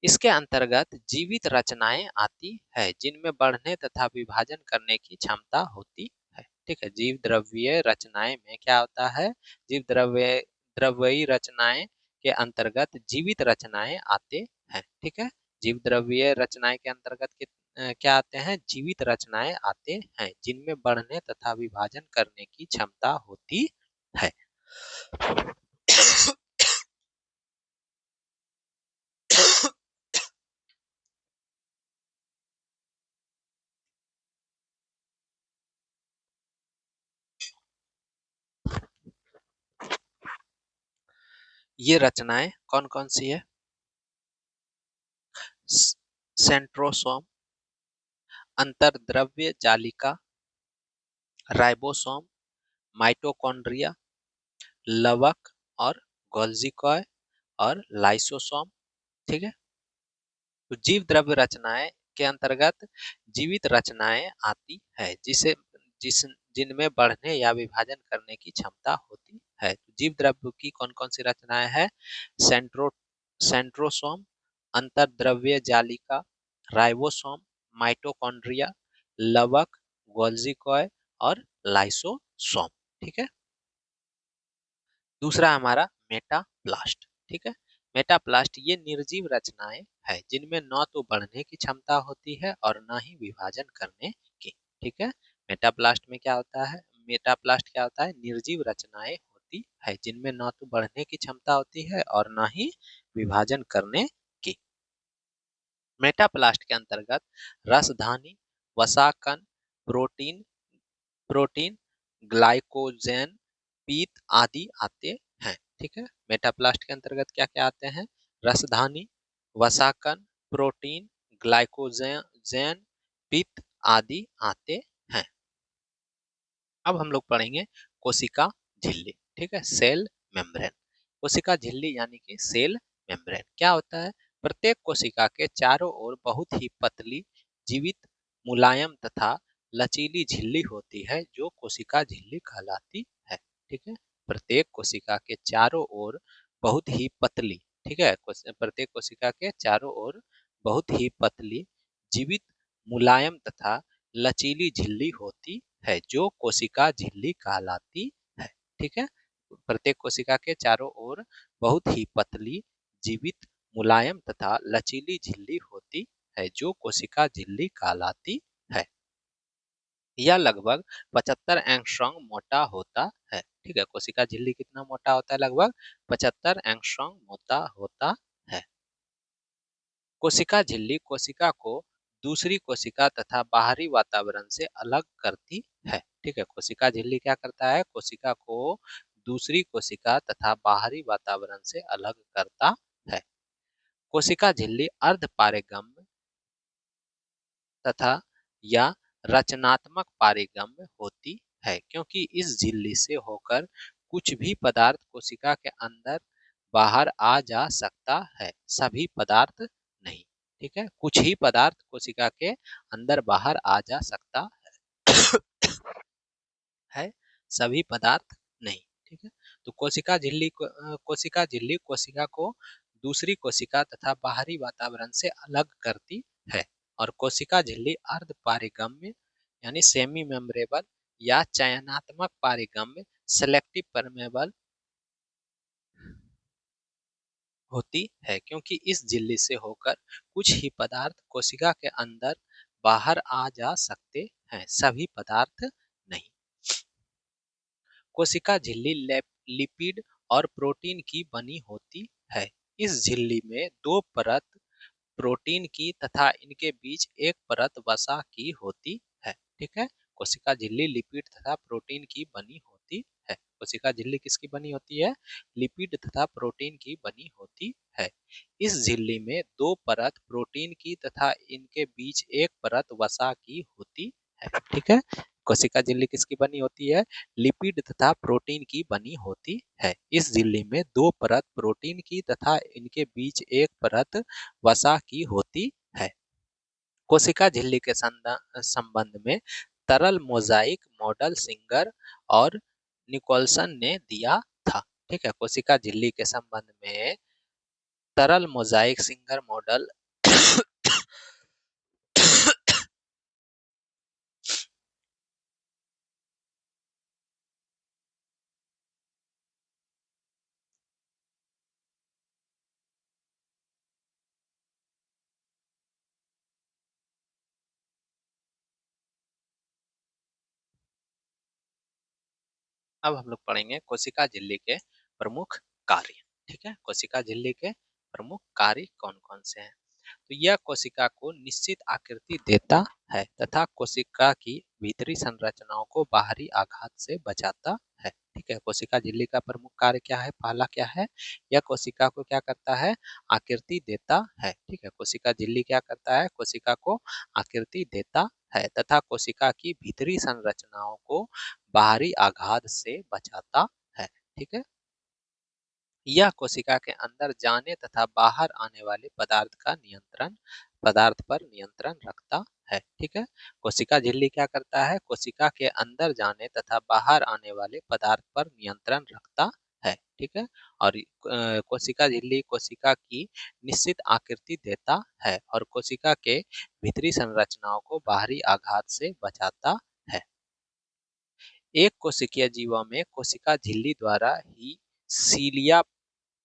Speaker 1: इसके अंतर्गत जीवित रचनाएं आती है जिनमें बढ़ने तथा विभाजन करने की क्षमता होती है, ठीक है। जीव द्रव्यीय रचनाएं में क्या होता है? जीव द्रव्यीय रचनाएं के अंतर्गत जीवित रचनाएं आते हैं, ठीक है। जीव द्रव्यीय रचनाएं के अंतर्गत क्या आते हैं? जीवित रचनाएं आते हैं जिनमें बढ़ने तथा विभाजन करने की क्षमता होती है। ये रचनाएं कौन कौन सी है? सेंट्रोसोम, अंतर्द्रव्य जालिका, राइबोसोम, माइटोकॉन्ड्रिया, लवक और गोल्जी और लाइसोसोम, ठीक है। तो जीव द्रव्य रचनाएं के अंतर्गत जीवित रचनाएं आती है जिसे जिस जिनमें बढ़ने या विभाजन करने की क्षमता होती है। तो जीव द्रव्य की कौन कौन सी रचनाएं हैं? सेंट्रो सेंट्रोसोम, अंतर्द्रव्य जालिका, राइबोसोम, माइटोकॉन्ड्रिया, लवक, गोल्जी और लाइसोसोम, ठीक है। दूसरा हमारा मेटाप्लास्ट, ठीक है। मेटाप्लास्ट ये निर्जीव रचनाएं है जिनमें न तो बढ़ने की क्षमता होती है और न ही विभाजन करने की, ठीक है। मेटाप्लास्ट में क्या होता है? मेटाप्लास्ट क्या होता है? निर्जीव रचनाएं होती है जिनमें न तो बढ़ने की क्षमता होती है और न ही विभाजन करने की। मेटाप्लास्ट के अंतर्गत रसधानी, वसाकन, प्रोटीन प्रोटीन, ग्लाइकोजेन, पीत आदि आते हैं, ठीक है। मेटाप्लास्ट के अंतर्गत क्या क्या आते हैं? रसधानी, वसाकन, प्रोटीन, ग्लाइकोजेन, पीत आदि आते हैं। अब हम लोग पढ़ेंगे कोशिका झिल्ली, ठीक है, सेल मेम्ब्रेन। कोशिका झिल्ली यानी कि सेल मेम्ब्रेन क्या होता है? प्रत्येक कोशिका के चारों ओर बहुत ही पतली, जीवित, मुलायम तथा लचीली झिल्ली होती है जो कोशिका झिल्ली कहलाती है, ठीक है। प्रत्येक कोशिका के चारों ओर बहुत ही पतली, ठीक है, प्रत्येक कोशिका के चारों ओर बहुत ही पतली, जीवित, मुलायम तथा लचीली झिल्ली होती है जो कोशिका झिल्ली कहलाती है, ठीक है। प्रत्येक कोशिका के चारों ओर बहुत ही पतली, जीवित, मुलायम तथा लचीली झिल्ली होती है जो कोशिका झिल्ली कहलाती है। यह लगभग 75 एंगस्ट्रॉम मोटा होता है, ठीक है। कोशिका झिल्ली कितना मोटा होता है? लगभग 75 एंगस्ट्रॉम मोटा होता है। कोशिका झिल्ली कोशिका को दूसरी कोशिका तथा बाहरी वातावरण से अलग करती है, ठीक है। कोशिका झिल्ली क्या करता है? कोशिका को दूसरी कोशिका तथा बाहरी वातावरण से अलग करता है। कोशिका झिल्ली अर्ध पारगम्य तथा या रचनात्मक पारगम्य होती है क्योंकि इस झिल्ली से होकर कुछ भी पदार्थ कोशिका के अंदर बाहर आ जा सकता है, सभी पदार्थ नहीं, ठीक है। कुछ ही पदार्थ कोशिका के अंदर बाहर आ जा सकता है, सभी पदार्थ नहीं, ठीक है। तो कोशिका झिल्ली कोशिका को दूसरी कोशिका तथा बाहरी वातावरण से अलग करती है और कोशिका झिल्ली अर्ध पारगम्य यानी सेमी मेम्ब्रेबल या चयनात्मक पारगम्य सेलेक्टिव परमेबल होती है क्योंकि इस झिल्ली से होकर कुछ ही पदार्थ कोशिका के अंदर बाहर आ जा सकते हैं, सभी पदार्थ नहीं। कोशिका झिल्ली लिपिड और प्रोटीन की बनी होती है। इस झिल्ली में दो परत प्रोटीन की तथा इनके बीच एक परत वसा की होती है, ठीक है। कोशिका झिल्ली लिपिड तथा प्रोटीन की बनी होती है। कोशिका झिल्ली किसकी बनी होती है? लिपिड तथा प्रोटीन की बनी होती है। इस झिल्ली में दो परत प्रोटीन की तथा इनके बीच एक परत वसा की होती है। ठीक है, कोशिका झिल्ली किसकी बनी होती है? लिपिड तथा प्रोटीन की बनी होती है। इस झिल्ली में दो परत प्रोटीन की तथा इनके बीच एक परत वसा की होती है। कोशिका झिल्ली के संबंध में तरल मोजाइक मॉडल सिंगर और निकोलसन ने दिया था। ठीक है, कोशिका झिल्ली के संबंध में तरल मोजाइक सिंगर मॉडल अब हम लोग पढ़ेंगे कोशिका झिल्ली के प्रमुख कार्य। ठीक है, कोशिका झिल्ली के प्रमुख कार्य कौन कौन से हैं? तो यह कोशिका को निश्चित आकृति देता है तथा कोशिका की भीतरी संरचनाओं को बाहरी आघात से बचाता है। ठीक है, कोशिका झिल्ली का प्रमुख कार्य क्या है? पहला क्या है? यह कोशिका को क्या करता है? आकृति देता है। ठीक है, कोशिका झिल्ली क्या करता है? कोशिका को आकृति देता है तथा कोशिका की भीतरी संरचनाओं को बाहरी आघात से बचाता है। ठीक है, यह कोशिका के अंदर जाने तथा बाहर आने वाले पदार्थ पर नियंत्रण रखता है। ठीक है, कोशिका झिल्ली क्या करता है? कोशिका के अंदर जाने तथा बाहर आने वाले पदार्थ पर नियंत्रण रखता है। ठीक है, और कोशिका झिल्ली कोशिका की निश्चित आकृति देता है और कोशिका के भीतरी संरचनाओं को बाहरी आघात से बचाता है। एक कोशिकीय जीवों में कोशिका झिल्ली द्वारा ही सीलिया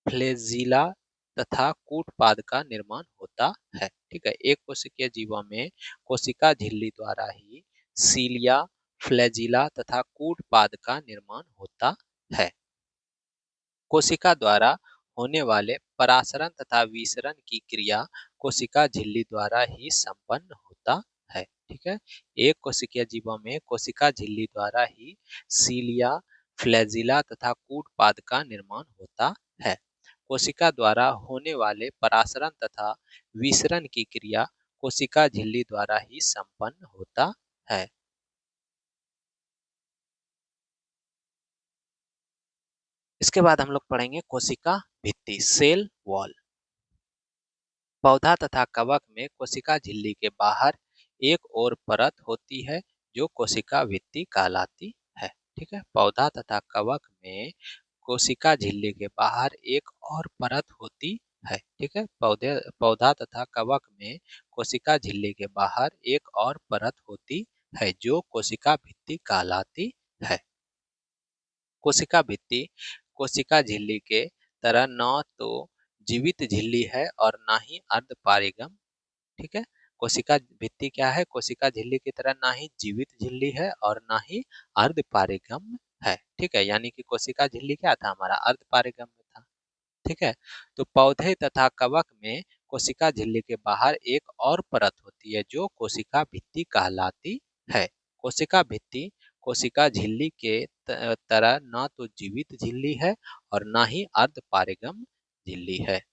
Speaker 1: फ्लैजिला तथा कूटपाद का निर्माण होता है। ठीक है, एक कोशिकीय जीवों में कोशिका झिल्ली द्वारा ही सीलिया फ्लैजिला तथा कूटपाद का निर्माण होता है। कोशिका द्वारा होने वाले परासरण तथा विसरण की क्रिया कोशिका झिल्ली द्वारा ही संपन्न होता है। ठीक है, एक कोशिकीय जीवों में कोशिका झिल्ली द्वारा ही सीलिया फ्लैजिला तथा कूटपाद का निर्माण होता है। कोशिका द्वारा होने वाले परासरण तथा विसरण की क्रिया कोशिका झिल्ली द्वारा ही संपन्न होता है। इसके बाद हम लोग पढ़ेंगे कोशिका भित्ति, सेल वॉल। पौधा तथा कवक में कोशिका झिल्ली के बाहर एक और परत होती है जो कोशिका भित्ति कहलाती है। ठीक है, पौधा तथा कवक में कोशिका झिल्ली के बाहर एक और परत होती है। ठीक है, पौधा तथा कवक में कोशिका झिल्ली के बाहर एक और परत होती है जो कोशिका भित्ति कहलाती है। कोशिका भित्ति कोशिका झिल्ली के तरह न तो जीवित झिल्ली है और ना ही अर्धपारिगम। ठीक है, कोशिका भित्ति क्या है? कोशिका झिल्ली की तरह ना ही जीवित झिल्ली है और ना ही अर्धपारिगम है। ठीक है, यानी कि कोशिका झिल्ली क्या था? हमारा अर्धपारिगम में था। ठीक है, तो पौधे तथा कवक में कोशिका झिल्ली के बाहर एक और परत होती है जो कोशिका भित्ति कहलाती है। कोशिका भित्ति कोशिका झिल्ली के तरह न तो जीवित झिल्ली है और ना ही अर्धपारिगम झिल्ली है।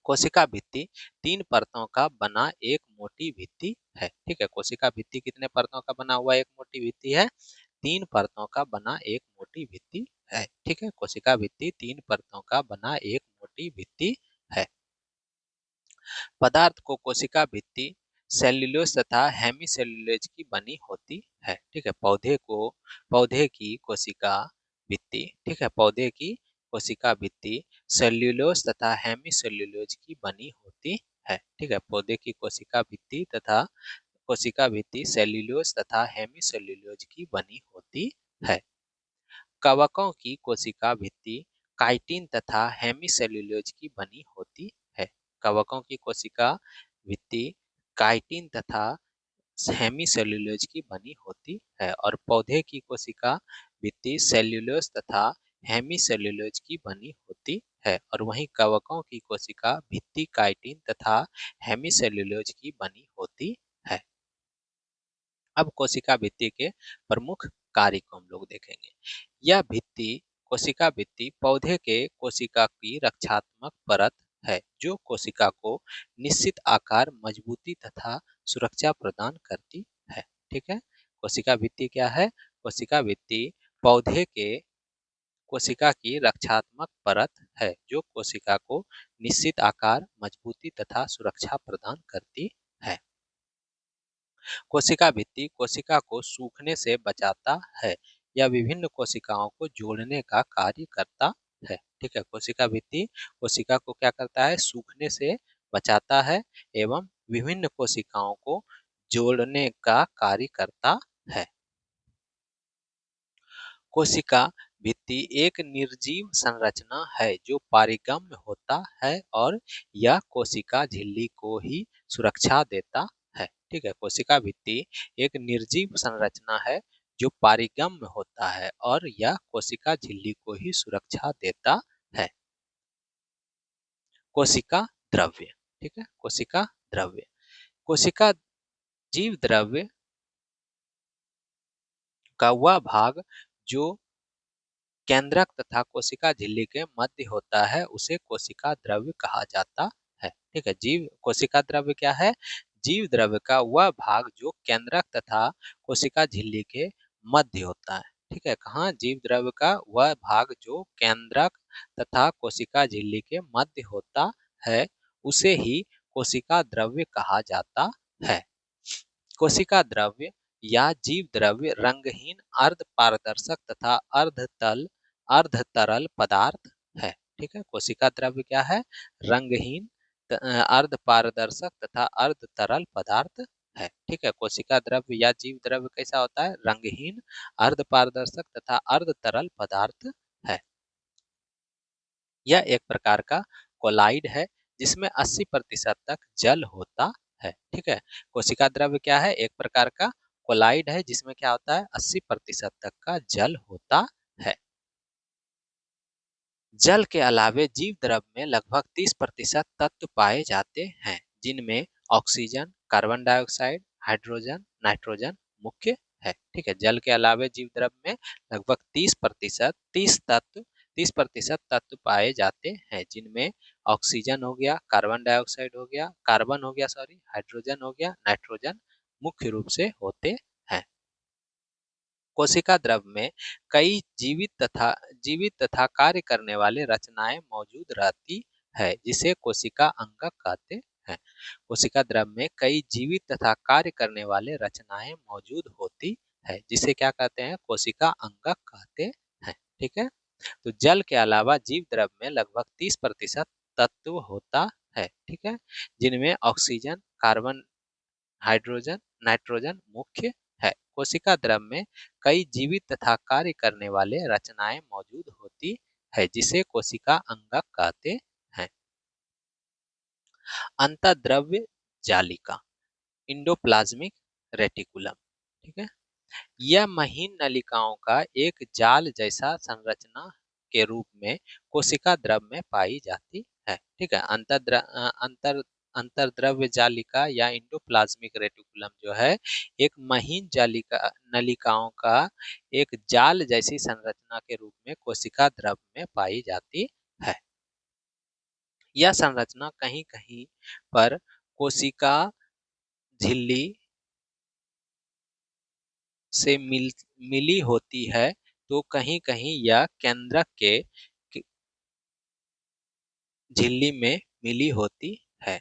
Speaker 1: कोशिका भित्ति तीन परतों का बना एक मोटी भित्ति है। ठीक है, कोशिका भित्ति कितने परतों का बना हुआ एक मोटी भित्ति है? तीन परतों का बना एक मोटी भित्ति है। ठीक है, कोशिका भित्ति तीन परतों का बना एक मोटी भित्ति है। पदार्थ को कोशिका भित्ति सेल्यूलोज तथा हेमीसेल्यूलोज की बनी होती है। ठीक है, पौधे की कोशिका भित्ति, ठीक है, पौधे की कोशिका भित्ति सेल्यूलोज तथा हेमीसेल्यूलोज की बनी होती है। ठीक है, पौधे की कोशिका भित्ति तथा कोशिका भित्ति सेल्यूलोज तथा हेमीसेल्यूलोज की बनी होती है। कवकों की कोशिका भित्ति काइटिन तथा हेमीसेल्यूलोज की बनी होती है। कवकों की कोशिका भित्ति काइटिन तथा हेमीसेल्यूलोज की बनी होती है और पौधे की कोशिका भित्ति सेल्यूलोज तथा हेमीसेल्यूलोज की बनी होती है और वहीं कवकों की कोशिका भित्ति काइटिन तथा हेमीसेल्यूलोज की बनी होती है। अब कोशिका भित्ति के प्रमुख कार्य को हम लोग देखेंगे। यह भित्ति कोशिका भित्ति पौधे के कोशिका की रक्षात्मक परत है जो कोशिका को निश्चित आकार, मजबूती तथा सुरक्षा प्रदान करती है। ठीक है। कोशिका भित्ति क्या है? कोशिका भित्ति पौधे के कोशिका की रक्षात्मक परत है जो कोशिका को निश्चित आकार, मजबूती तथा सुरक्षा प्रदान करती है। कोशिका भित्ति कोशिका को सूखने से बचाता है या विभिन्न कोशिकाओं को जोड़ने का कार्य करता है। ठीक है, कोशिका भित्ति कोशिका को क्या करता है? सूखने से बचाता है एवं विभिन्न कोशिकाओं को जोड़ने का कार्य करता है। कोशिका भित्ति एक निर्जीव संरचना है जो पारिगम्य होता है और यह कोशिका झिल्ली को ही सुरक्षा देता है। ठीक है, कोशिका भित्ति एक निर्जीव संरचना है जो पारिगम्य होता है और यह कोशिका झिल्ली को ही सुरक्षा देता है। कोशिका द्रव्य, ठीक है, कोशिका द्रव्य, कोशिका जीव द्रव्य का वह भाग जो केंद्रक तथा कोशिका झिल्ली के मध्य होता है उसे कोशिका द्रव्य कहा जाता है। ठीक है, जीव कोशिका द्रव्य क्या है? जीव द्रव्य का वह भाग जो केंद्रक तथा कोशिका झिल्ली के मध्य होता है। ठीक है, कहाँ? जीव द्रव्य का वह भाग जो केंद्रक तथा कोशिका झिल्ली के मध्य होता है उसे ही कोशिका द्रव्य कहा जाता है। कोशिका द्रव्य या जीव द्रव्य रंगहीन, अर्ध पारदर्शक तथा अर्ध तरल पदार्थ है। ठीक है, कोशिका द्रव्य क्या है? रंगहीन, अर्ध पारदर्शक तथा अर्ध तरल पदार्थ है। ठीक है, कोशिका द्रव्य या जीव द्रव्य कैसा होता है? रंगहीन, अर्ध पारदर्शक तथा अर्ध तरल पदार्थ है। यह एक प्रकार का कोलाइड है जिसमें 80% तक जल होता है। ठीक है, कोशिका द्रव्य क्या है? एक प्रकार का कोलाइड है जिसमें क्या होता है? 80% तक का जल होता है। जल के अलावे जीव द्रव्य में लगभग 30% तत्व पाए जाते हैं जिनमें oxygen, carbon dioxide, hydrogen, nitrogen मुख्य है। ठीक है, जल के अलावे जीव द्रव्य में लगभग 30% तत्व पाए जाते हैं जिनमें ऑक्सीजन हो गया, कार्बन हो गया सॉरी, हाइड्रोजन हो गया, नाइट्रोजन मुख्य रूप से होते हैं। कोशिका द्रव्य में कई जीवित तथा कार्य करने वाले रचनाएं मौजूद रहती है जिसे कोशिका अंगक कहते हैं। कोशिका द्रव्य में कई जीवित तथा कार्य करने वाले रचनाएं मौजूद होती है जिसे क्या कहते हैं? कोशिका अंगक कहते हैं। ठीक है, तो जल के अलावा जीव द्रव्य में लगभग 30% तत्व होता है। ठीक है, जिनमें ऑक्सीजन, कार्बन, हाइड्रोजन, नाइट्रोजन मुख्य है। कोशिका द्रव्य में कई जीवित तथा कार्य करने वाले रचनाएं मौजूद होती है जिसे कोशिका अंगक कहते हैं। अंतःद्रव्य जालिका, इंडोप्लाज्मिक रेटिकुलम, ठीक है, यह महीन नलिकाओं का एक जाल जैसा संरचना के रूप में कोशिका द्रव्य में पाई जाती है। ठीक है, अंतर्द्रव्य जालिका या इंडोप्लाज्मिक रेटिकुलम जो है एक महीन जालिका नलिकाओं का एक जाल जैसी संरचना के रूप में कोशिका द्रव्य में पाई जाती है। यह संरचना कहीं कहीं पर कोशिका झिल्ली से मिली होती है तो कहीं कहीं यह केंद्रक के झिल्ली में मिली होती है।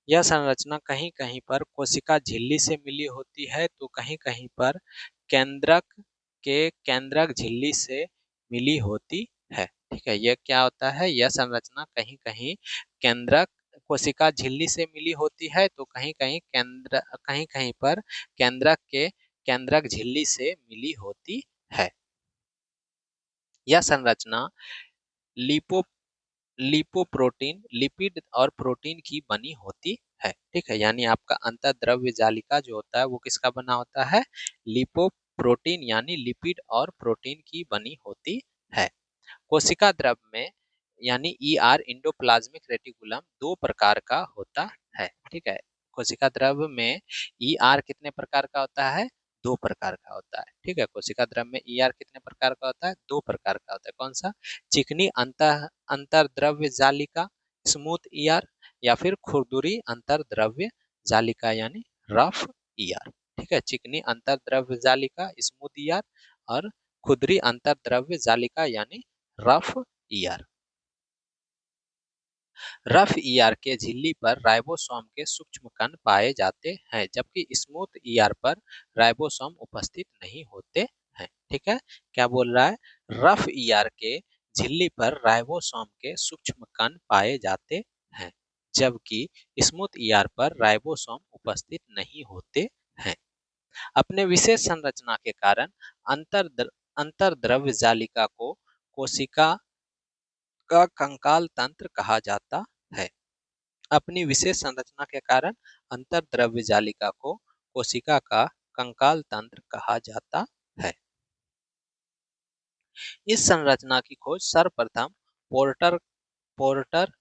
Speaker 1: यह संरचना कहीं कहीं पर कोशिका झिल्ली से मिली होती है तो कहीं कहीं पर केंद्रक केंद्रक झिल्ली से मिली होती है। ठीक है, यह क्या होता है? यह संरचना कहीं कहीं केंद्रक कोशिका झिल्ली से मिली होती है तो कहीं कहीं पर केंद्रक झिल्ली से मिली होती है। यह संरचना लिपो लिपोप्रोटीन, लिपिड और प्रोटीन की बनी होती है। ठीक है, यानी आपका अंतःद्रव्य जालिका जो होता है वो किसका बना होता है? लिपोप्रोटीन यानी लिपिड और प्रोटीन की बनी होती है। कोशिका द्रव्य में यानी ईआर इंडोप्लाज्मिक रेटिकुलम दो प्रकार का होता है। ठीक है, कोशिका द्रव में ई आर कितने प्रकार का होता है? 2 प्रकार का होता है। ठीक है, कोशिका द्रव में ई आर कितने प्रकार का होता है? 2 प्रकार का होता है। कौन सा? चिकनी अंतर्द्रव्य जालिका स्मूथ ई आर, या फिर खुरदुरी अंतर्द्रव्य जालिका यानी रफ ई आर। ठीक है, चिकनी अंतर्द्रव्य जालिका स्मूथ ई आर और खुरदुरी अंतर्द्रव्य जालिका यानी rough E R. Rough ER के झिल्ली पर राइबोसोम के सूक्ष्म कण पाए जाते हैं, जबकि स्मूथ ईआर पर राइबोसोम उपस्थित नहीं होते हैं। ठीक है, क्या बोल रहा है? रफ ईआर के झिल्ली पर राइबोसोम के सूक्ष्म कण पाए जाते हैं, जबकि स्मूथ ईआर पर राइबोसोम उपस्थित नहीं होते हैं। अपने विशेष संरचना के कारण अंतर्द्रव्य जालिका को कोशिका का कंकाल तंत्र कहा जाता है। अपनी विशेष संरचना के कारण अंतर्द्रव्य जालिका को कोशिका का कंकाल तंत्र कहा जाता है। इस संरचना की खोज सर्वप्रथम पोर्टर पोर्टर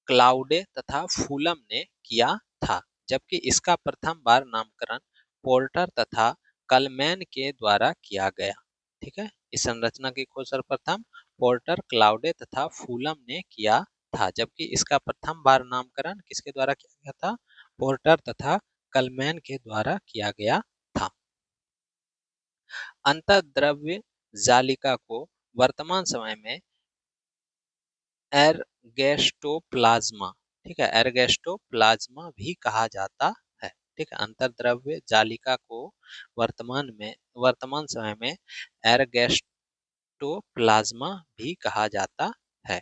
Speaker 1: क्लाउडे तथा फूलम ने किया था, जबकि इसका प्रथम बार नामकरण पोर्टर तथा कलमैन के द्वारा किया गया। ठीक है, इस संरचना की खोज सर्वप्रथम पोर्टर क्लाउडे तथा फूलम ने किया था, जबकि इसका प्रथम बार नामकरण किसके द्वारा किया गया था? पोर्टर तथा कलमैन के द्वारा किया गया था। अंतर्द्रव्य जालिका को वर्तमान समय में एर्गेस्टोप्लाज्मा, ठीक है, एर्गेस्टोप्लाज्मा भी कहा जाता है। ठीक है, अंतर्द्रव्य जालिका को वर्तमान समय में एर्गेस्टोप्लाज्मा भी कहा जाता है।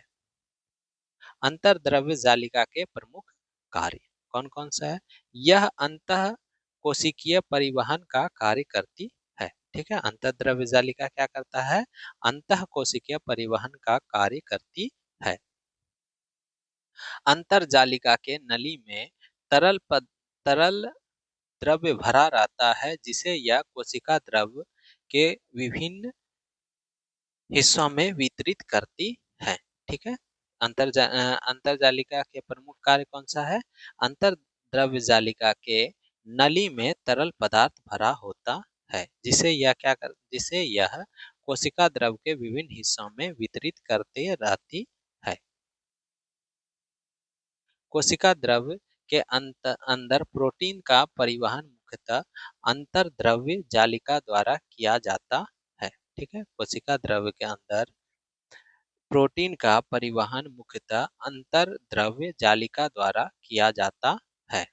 Speaker 1: अंतर्द्रव्य जालिका के प्रमुख कार्य कौन कौन सा है? यह अंतः कोशिकीय परिवहन का कार्य करती है। ठीक है, अंतर्द्रव्य जालिका क्या करता है? अंतः कोशिकीय परिवहन का कार्य करती है। अंतर्जालिका के नली में तरल द्रव्य भरा रहता है, जिसे यह कोशिका द्रव के विभिन्न हिस्सों में वितरित करती है। ठीक है, अंतर्जालिका के प्रमुख कार्य कौन सा है? अंतर्द्रव्य जालिका के नली में तरल पदार्थ भरा होता है, जिसे यह कोशिका द्रव के विभिन्न हिस्सों में वितरित करते रहती है। कोशिका द्रव के अंदर प्रोटीन का परिवहन मुख्यतः अंतर्द्रव्य जालिका द्वारा किया जाता है। ठीक है, कोशिका द्रव के अंदर प्रोटीन का परिवहन मुख्यतः अंतर्द्रव्य जालिका द्वारा किया जाता है।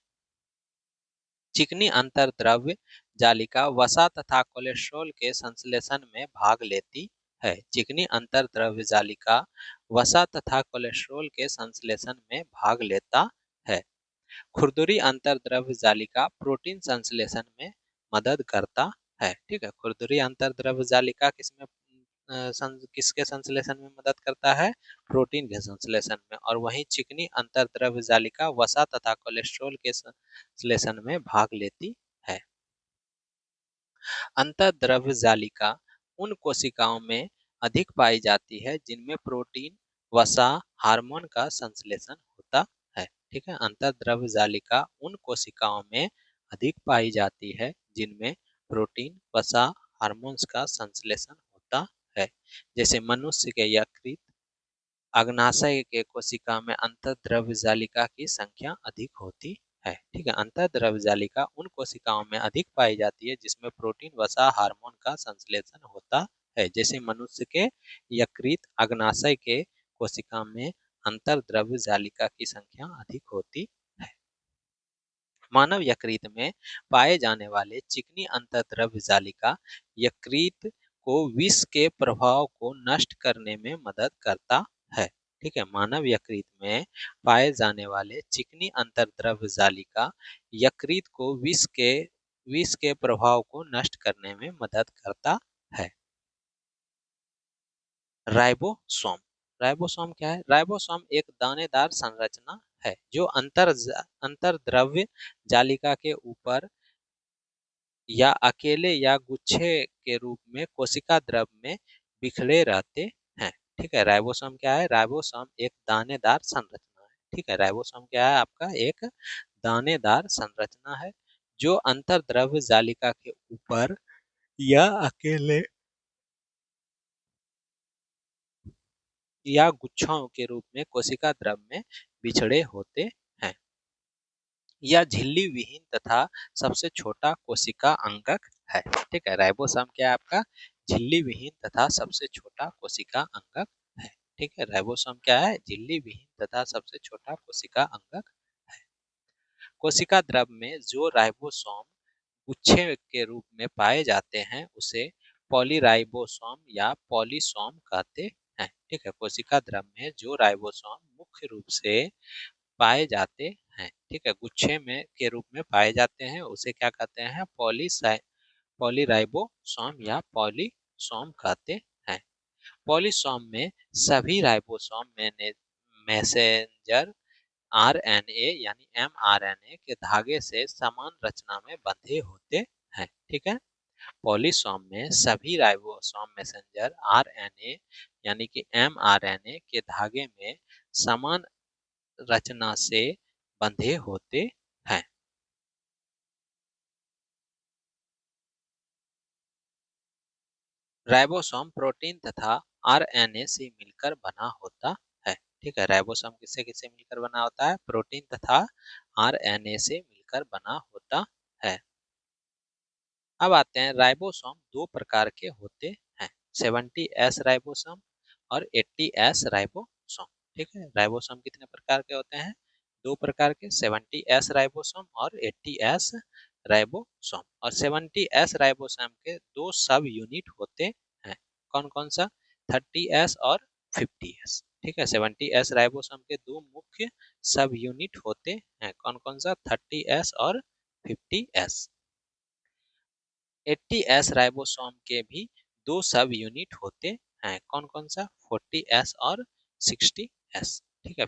Speaker 1: चिकनी अंतर्द्रव्य जालिका वसा तथा कोलेस्ट्रॉल के संश्लेषण में भाग लेती है। चिकनी अंतर्द्रव्य जालिका वसा तथा कोलेस्ट्रॉल के संश्लेषण में भाग लेता है। खुरदुरी अंतर्द्रव्य जालिका प्रोटीन संश्लेषण में मदद करता है। ठीक है, खुरदुरी अंतर्द्रव्य जालिका किसके संश्लेषण में मदद करता है? प्रोटीन के संश्लेषण में। और वहीं चिकनी अंतर्द्रव्य जालिका वसा तथा कोलेस्ट्रॉल के संश्लेषण में भाग लेती है। अंतर्द्रव्य जालिका उन कोशिकाओं में अधिक पाई जाती है जिनमें प्रोटीन, वसा, हार्मोन का संश्लेषण होता है। ठीक है, अंतर्द्रव्य जालिका उन कोशिकाओं में अधिक पाई जाती है जिनमें प्रोटीन, वसा, हार्मोन्स का संश्लेषण होता है। जैसे मनुष्य के यकृत, अग्नाशय के कोशिका में अंतर्द्रव्य जालिका की संख्या अधिक होती है। ठीक है, अंतर्द्रव्य जालिका उन कोशिकाओं में अधिक पाई जाती है जिसमें प्रोटीन, वसा, हार्मोन का संश्लेषण होता है। जैसे मनुष्य के यकृत, अग्नाशय के कोशिका में अंतर्द्रव्य जालिका की संख्या अधिक होती है। मानव यकृत में पाए जाने वाले चिकनी अंतर्द्रव्य जालिका यकृत को विष के प्रभाव को नष्ट करने में मदद करता है। ठीक है, मानव यकृत में पाए जाने वाले चिकनी अंतर्द्रव्य जालिका यकृत को विष के प्रभाव को नष्ट करने में मदद करता है। राइबोसोम, राइबोसोम क्या है? राइबोसोम एक दानेदार संरचना है जो अंतर्द्रव्य जालिका के ऊपर या अकेले या गुच्छे के रूप में कोशिका द्रव में बिखरे रहते हैं। ठीक है, राइबोसोम क्या है? राइबोसोम एक दानेदार संरचना है। ठीक है, राइबोसोम क्या है? आपका एक दानेदार संरचना है जो अंतर्द्रव्य जालिका के ऊपर या अकेले या गुच्छों के रूप में कोशिका द्रव में बिछड़े होते हैं। यह झिल्ली विहीन तथा सबसे छोटा कोशिका अंगक है। ठीक है, राइबोसोम क्या है आपका? झिल्ली विहीन तथा सबसे छोटा कोशिका अंगक है। ठीक है, राइबोसोम क्या है? झिल्ली विहीन तथा सबसे छोटा कोशिका अंगक है। कोशिका द्रव में जो राइबोसोम गुच्छे के रूप में पाए जाते हैं उसे पॉलीराइबोसोम या पॉलीसोम कहते हैं। ठीक है, कोशिका द्रव में जो राइबोसोम मुख्य रूप से पाए जाते हैं, ठीक है, गुच्छे में के रूप में पाए जाते हैं उसे क्या कहते हैं? पॉलीराइबोसोम या पॉलीसोम कहते हैं। पॉलीसोम में सभी राइबोसोम मैसेंजर आरएनए यानी एमआरएनए के धागे से समान रचना में बंधे होते हैं। ठीक है, पॉलीसोम में सभी राइबोसोम मैसेंजर आरएनए यानी कि एमआरएनए के धागे में समान रचना से बंधे होते हैं। राइबोसोम प्रोटीन तथा आरएनए से मिलकर बना होता है। ठीक है, राइबोसोम किससे किससे मिलकर बना होता है? प्रोटीन तथा आरएनए से मिलकर बना होता है। अब आते हैं, राइबोसोम दो प्रकार के होते हैं, 70S राइबोसोम और 80S राइबोसोम। ठीक है, राइबोसोम कितने प्रकार के होते हैं? दो प्रकार के, 70S राइबोसोम और 80S राइबोसोम। और 70S राइबोसोम के दो सब यूनिट होते हैं, कौन कौन सा? 30S और 50S। ठीक है, 70S राइबोसोम के दो मुख्य सब यूनिट होते हैं, कौन कौन सा? 30S और 50S। 80S राइबोसोम के भी दो सब यूनिट होते हैं, कौन कौन सा? 40S और 60S। ठीक है,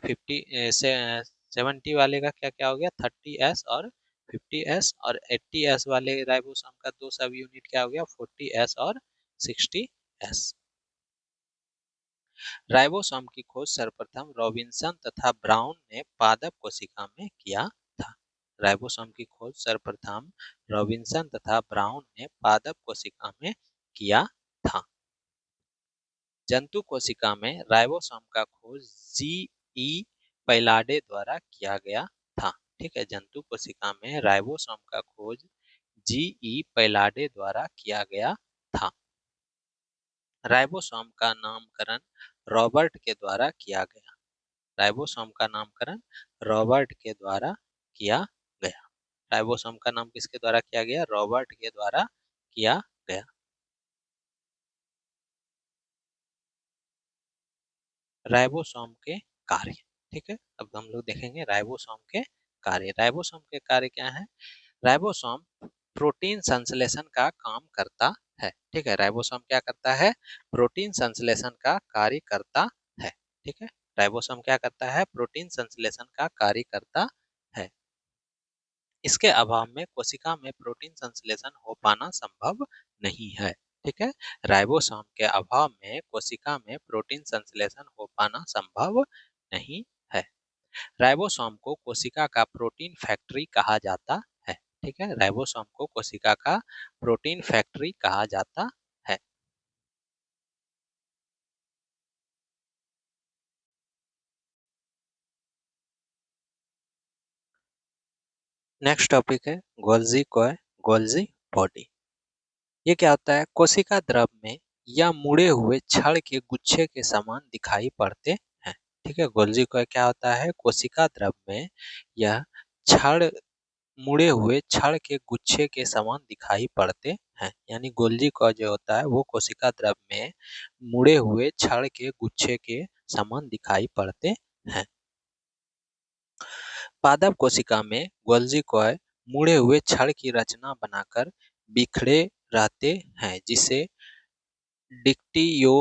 Speaker 1: 70 वाले का क्या क्या हो गया? 30S और 50S। और 80S वाले राइबोसोम का दो सब यूनिट क्या हो गया? 40S और 60S। राइबोसोम की खोज सर्वप्रथम रॉबिन्सन तथा ब्राउन ने पादप कोशिका में किया था। राइबोसोम की खोज सर्वप्रथम रॉबिन्सन तथा ब्राउन ने पादप कोशिका में किया था। जंतु कोशिका में राइबोसोम का खोज जी ई पैलाडे द्वारा किया गया था। ठीक है, जंतु कोशिका में राइबोसोम का खोज जी ई पैलाडे द्वारा किया गया था। राइबोसोम का नामकरण रॉबर्ट के द्वारा किया गया। राइबोसोम का नामकरण रॉबर्ट के द्वारा किया गया। राइबोसोम का नाम किसके द्वारा किया गया? रॉबर्ट के द्वारा किया गया। राइबोसोम के कार्य। ठीक है, अब हम लोग देखेंगे राइबोसोम के कार्य। राइबोसोम के कार्य क्या है? राइबोसोम प्रोटीन संश्लेषण का काम करता है। ठीक है, राइबोसोम क्या करता है? प्रोटीन संश्लेषण का कार्य करता है। ठीक है, राइबोसोम क्या करता है? प्रोटीन संश्लेषण का कार्य करता है। इसके अभाव में कोशिका में प्रोटीन संश्लेषण हो पाना संभव नहीं है। ठीक है, राइबोसोम के अभाव में कोशिका में प्रोटीन संश्लेषण हो पाना संभव नहीं है। राइबोसोम को कोशिका का प्रोटीन फैक्ट्री कहा जाता है। ठीक है, राइबोसोम को कोशिका का प्रोटीन फैक्ट्री कहा जाता है। नेक्स्ट टॉपिक है गोल्जी कोय गोल्जी बॉडी। ये क्या होता है? कोशिका द्रव में या मुड़े हुए छड़ के गुच्छे के समान दिखाई पड़ते हैं। ठीक है, गोल्जी कोय क्या होता है? कोशिका द्रव में यह छड़ मुड़े हुए छड़ के गुच्छे के समान दिखाई पड़ते हैं। यानी गोल्जी कोय जो होता है वो कोशिका द्रव में मुड़े हुए छड़ के गुच्छे के समान दिखाई पड़ते हैं। पादप कोशिका में गोल्जी कोय मुड़े हुए छड़ की रचना बनाकर बिखरे रहते हैं जिसे डिक्टियो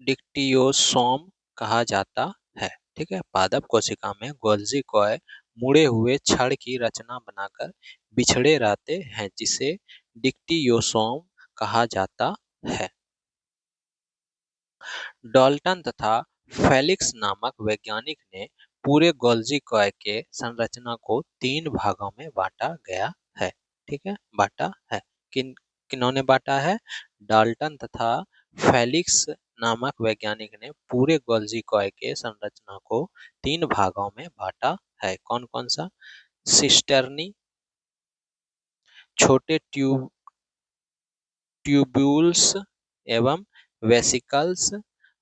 Speaker 1: डिक्टियोसोम कहा जाता है। ठीक है, पादप कोशिका में गोल्जी कोय मुड़े हुए छड़ की रचना बनाकर बिछड़े रहते हैं जिसे डिक्टियोसोम कहा जाता है। डाल्टन तथा फेलिक्स नामक वैज्ञानिक ने पूरे गोल्जी कॉय के संरचना को 3 भागों में बांटा गया है। ठीक है, बांटा है। किन किन्होंने बांटा है? डाल्टन तथा फेलिक्स नामक वैज्ञानिक ने पूरे गोल्जी कॉय के संरचना को 3 भागों में बांटा है। कौन कौन सा? सिस्टर्नी, छोटे ट्यूब्यूल्स एवं वेसिकल्स,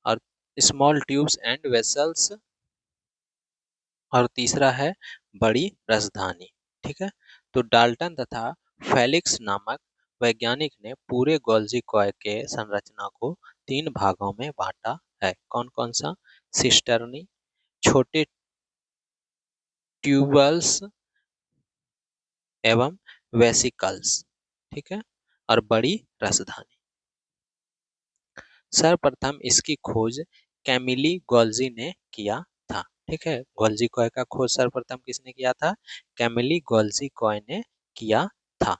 Speaker 1: और स्मॉल ट्यूब्स एंड वेसल्स, और तीसरा है बड़ी राजधानी। ठीक है, तो डाल्टन तथा फेलिक्स नामक वैज्ञानिक ने पूरे गोल्जी कॉय के संरचना को 3 भागों में बांटा है। कौन कौन सा? सिस्टर्नी, छोटे ट्यूबल्स एवं वेसिकल्स, ठीक है, और बड़ी राजधानी। सर्वप्रथम इसकी खोज कैमिली गोल्जी ने किया था। ठीक है, गोल्जी कॉय का खोज सर्वप्रथम किसने किया था? कैमिली गोल्जी कॉय ने किया था।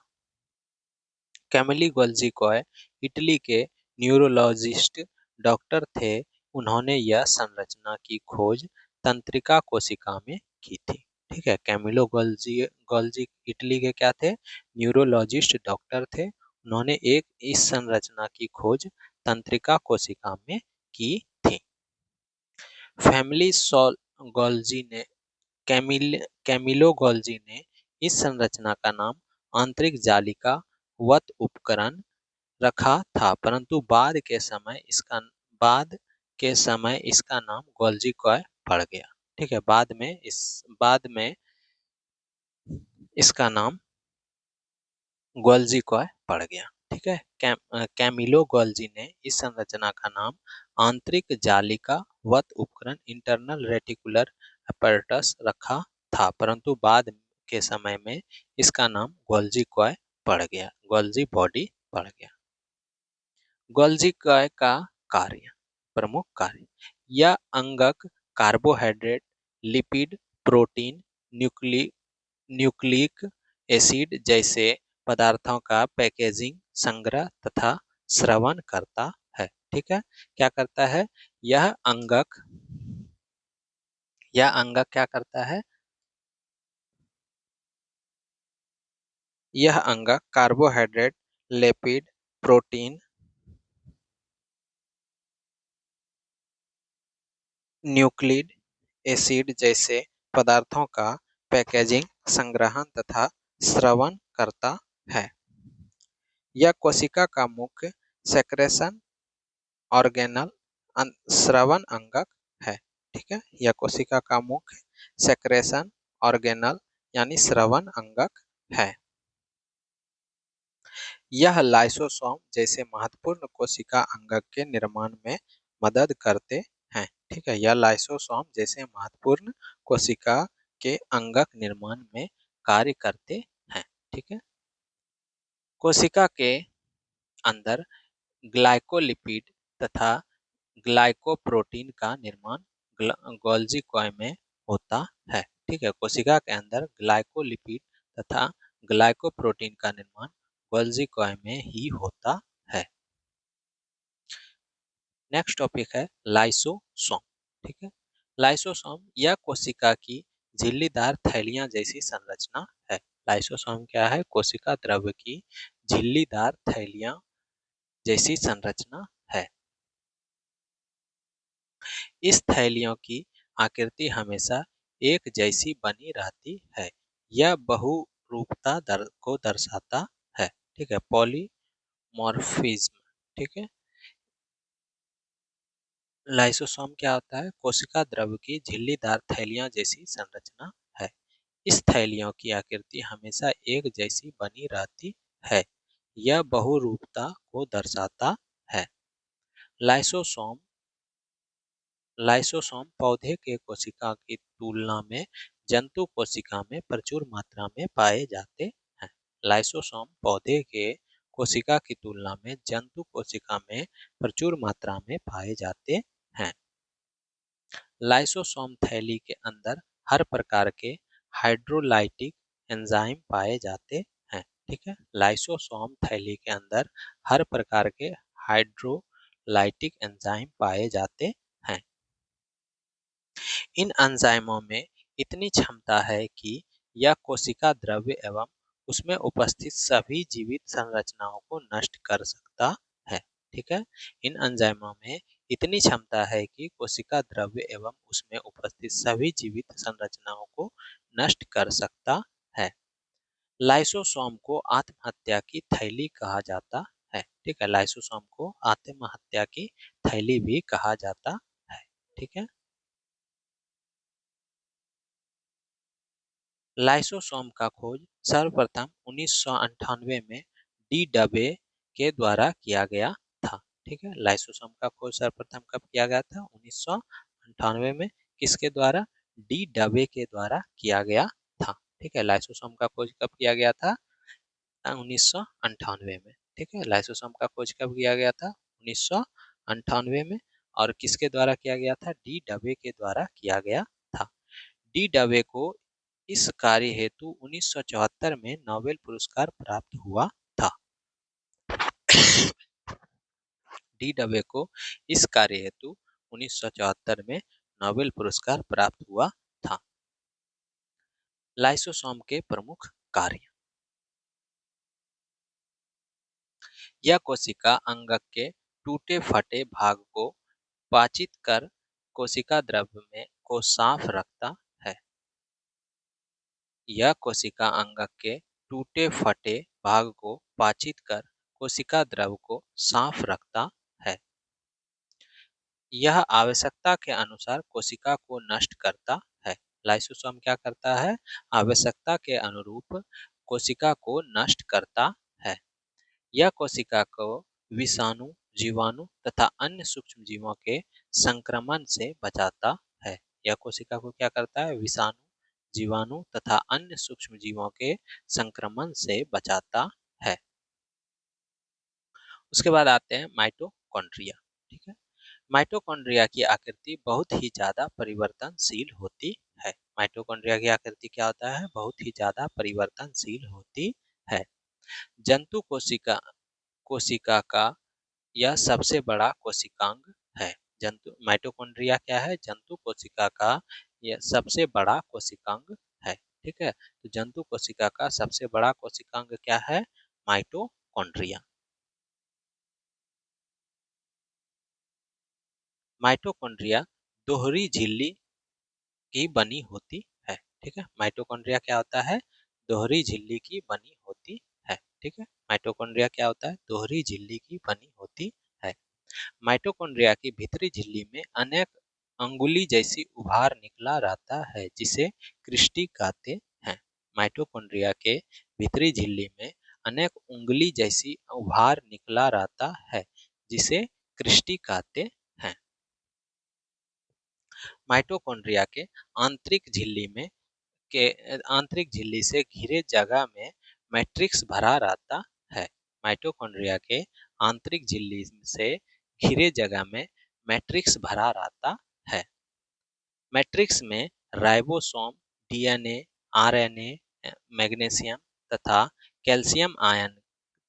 Speaker 1: कैमिली गोल्जी कॉय इटली के न्यूरोलॉजिस्ट डॉक्टर थे। उन्होंने यह संरचना की खोज तंत्रिका कोशिका में की थी। ठीक है, कैमिलो गोल्जी गोल्जी इटली के क्या थे? न्यूरोलॉजिस्ट डॉक्टर थे। उन्होंने इस संरचना की खोज तंत्रिका कोशिका में की थी। फैमिली सॉल गोल्जी ने कैमिलो गोल्जी ने इस संरचना का नाम आंतरिक जालिका वत उपकरण रखा था, परंतु बाद के समय इसका नाम गोल्जी कॉय पड़ गया। ठीक है, बाद में इसका नाम गोल्जी कॉय पड़ गया। ठीक है, कैमिलो गोल्जी ने इस संरचना का नाम आंतरिक जालिका वत उपकरण इंटरनल रेटिकुलर अपैरेटस रखा था, परंतु बाद के समय में इसका नाम गोल्जी कॉय पड़ गया, गोल्जी बॉडी पड़ गया। गोल्जी कॉय का कार्य, प्रमुख कार्य। यह अंगक carbohydrate, lipid, protein, nucleic acid जैसे पदार्थों का पैकेजिंग, संग्रह तथा श्रवण करता है। ठीक है, क्या करता है? यह अंगक क्या करता है? यह अंगक carbohydrate, lipid, protein, nucleic acid जैसे पदार्थों का पैकेजिंग, संग्रहण तथा श्रवण करता है। यह कोशिका का मुख्य सेक्रेशन ऑर्गेनल श्रवण अंगक है। ठीक है, यह कोशिका का मुख्य सेक्रेशन ऑर्गेनल यानी श्रवण अंगक है। यह लाइसोसोम जैसे महत्वपूर्ण कोशिका अंगक के निर्माण में मदद करते हैं। ठीक है, यह लाइसोसोम जैसे महत्वपूर्ण कोशिका के अंगक निर्माण में कार्य करते हैं। ठीक है, कोशिका के अंदर ग्लाइकोलिपिड तथा ग्लाइकोप्रोटीन का निर्माण गोल्जी कॉय में होता है। ठीक है, कोशिका के अंदर ग्लाइकोलिपिड तथा ग्लाइकोप्रोटीन का निर्माण गोल्जी कॉय में ही होता है। नेक्स्ट टॉपिक है लाइसोसोम। ठीक है, लाइसोसोम यह कोशिका की झिल्लीदार थैलियां जैसी संरचना है। लाइसोसोम क्या है? कोशिका द्रव्य की झिल्लीदार थैलियां जैसी संरचना है। इस थैलियों की आकृति हमेशा एक जैसी बनी रहती है। यह बहुरूपता को दर्शाता है। ठीक है, पॉलीमॉर्फिज्म। ठीक है, लाइसोसोम क्या होता है? कोशिका द्रव्य की झिल्लीदार थैलियां जैसी संरचना है। इस थैलियों की आकृति हमेशा एक जैसी बनी रहती है। यह बहुरूपता को दर्शाता है। लाइसोसोम लाइसोसोम पौधे के कोशिका की तुलना में जंतु कोशिका में प्रचुर मात्रा में पाए जाते हैं। लाइसोसोम पौधे के कोशिका की तुलना में जंतु कोशिका में प्रचुर मात्रा में पाए जाते हैं। लाइसोसोम थैली के अंदर हर प्रकार के हाइड्रोलाइटिक एंजाइम पाए जाते हैं। ठीक है, लाइसोसोम थैली के अंदर हर प्रकार के हाइड्रोलाइटिक एंजाइम पाए जाते हैं। इन एंजाइमों में इतनी क्षमता है कि यह कोशिका द्रव्य एवं उसमें उपस्थित सभी जीवित संरचनाओं को नष्ट कर सकता है। ठीक है, इन एंजाइमों में इतनी क्षमता है कि कोशिका द्रव्य एवं उसमें उपस्थित सभी जीवित संरचनाओं को नष्ट कर सकता है। लाइसोसोम को आत्महत्या की थैली कहा जाता है। ठीक है, लाइसोसोम को आत्महत्या की थैली भी कहा जाता है। ठीक है, लाइसोसोम का खोज सर्वप्रथम 1998 में डी डबे के द्वारा किया गया था। ठीक है, लाइसोसोम का खोज सर्वप्रथम कब किया गया था? 1998 में। किसके द्वारा? डी डबे के द्वारा किया गया था। ठीक है, लाइसोसोम का खोज कब किया गया था? 1998 में। ठीक है, लाइसोसोम का खोज कब किया गया था? 1998 में। और किसके द्वारा किया गया था? डी डबे के द्वारा किया गया था। डी डबे को इस कार्य हेतु 1974 में नोबेल पुरस्कार प्राप्त हुआ था। डी डबे को इस कार्य हेतु 1974 में नोबेल पुरस्कार प्राप्त हुआ था। लाइसोसोम के प्रमुख कार्य। यह कोशिका अंगक के टूटे फटे भाग को पाचित कर कोशिका द्रव्य में को साफ रखता है। यह कोशिका अंगक के टूटे फटे भाग को पाचित कर कोशिका द्रव को साफ रखता है। यह आवश्यकता के अनुसार कोशिका को नष्ट करता है। लाइसोसोम क्या करता है? आवश्यकता के अनुरूप कोशिका को नष्ट करता है। यह कोशिका को विषाणु, जीवाणु तथा अन्य सूक्ष्म जीवों के संक्रमण से बचाता है। यह कोशिका को क्या करता है? विषाणु, जीवाणु तथा अन्य सूक्ष्म जीवों के संक्रमण से बचाता है। उसके बाद आते हैं माइटोकॉन्ड्रिया। ठीक है, माइटोकॉन्ड्रिया की आकृति बहुत ही ज्यादा परिवर्तनशील होती है। माइटोकॉन्ड्रिया की आकृति क्या होता है? बहुत ही ज्यादा परिवर्तनशील होती है। जंतु कोशिका कोशिका का यह सबसे बड़ा कोशिकांग है। जंतु माइटोकॉन्ड्रिया क्या है? जंतु कोशिका का यह सबसे बड़ा कोशिकांग है। ठीक है, तो जंतु कोशिका का सबसे बड़ा कोशिकांग क्या है? माइटोकॉन्ड्रिया। माइटोकॉन्ड्रिया दोहरी झिल्ली की बनी होती है। ठीक है, माइटोकॉन्ड्रिया क्या होता है? दोहरी झिल्ली की बनी होती है। ठीक है, माइटोकॉन्ड्रिया क्या होता है? दोहरी झिल्ली की बनी होती है। माइटोकॉन्ड्रिया की भीतरी झिल्ली में अनेक अंगुली जैसी उभार निकला रहता है जिसे क्रिस्टी कहते हैं। माइटोकॉन्ड्रिया के भीतरी झिल्ली में अनेक उंगली जैसी उभार निकला रहता है जिसे क्रिस्टी कहते हैं। माइटोकॉन्ड्रिया के आंतरिक झिल्ली में के आंतरिक झिल्ली से घिरे जगह में मैट्रिक्स भरा रहता है। माइटोकॉन्ड्रिया के आंतरिक झिल्ली से घिरे जगह में मैट्रिक्स भरा रहता है। मैट्रिक्स में राइबोसोम, डीएनए, आरएनए, मैग्नीशियम तथा कैल्शियम आयन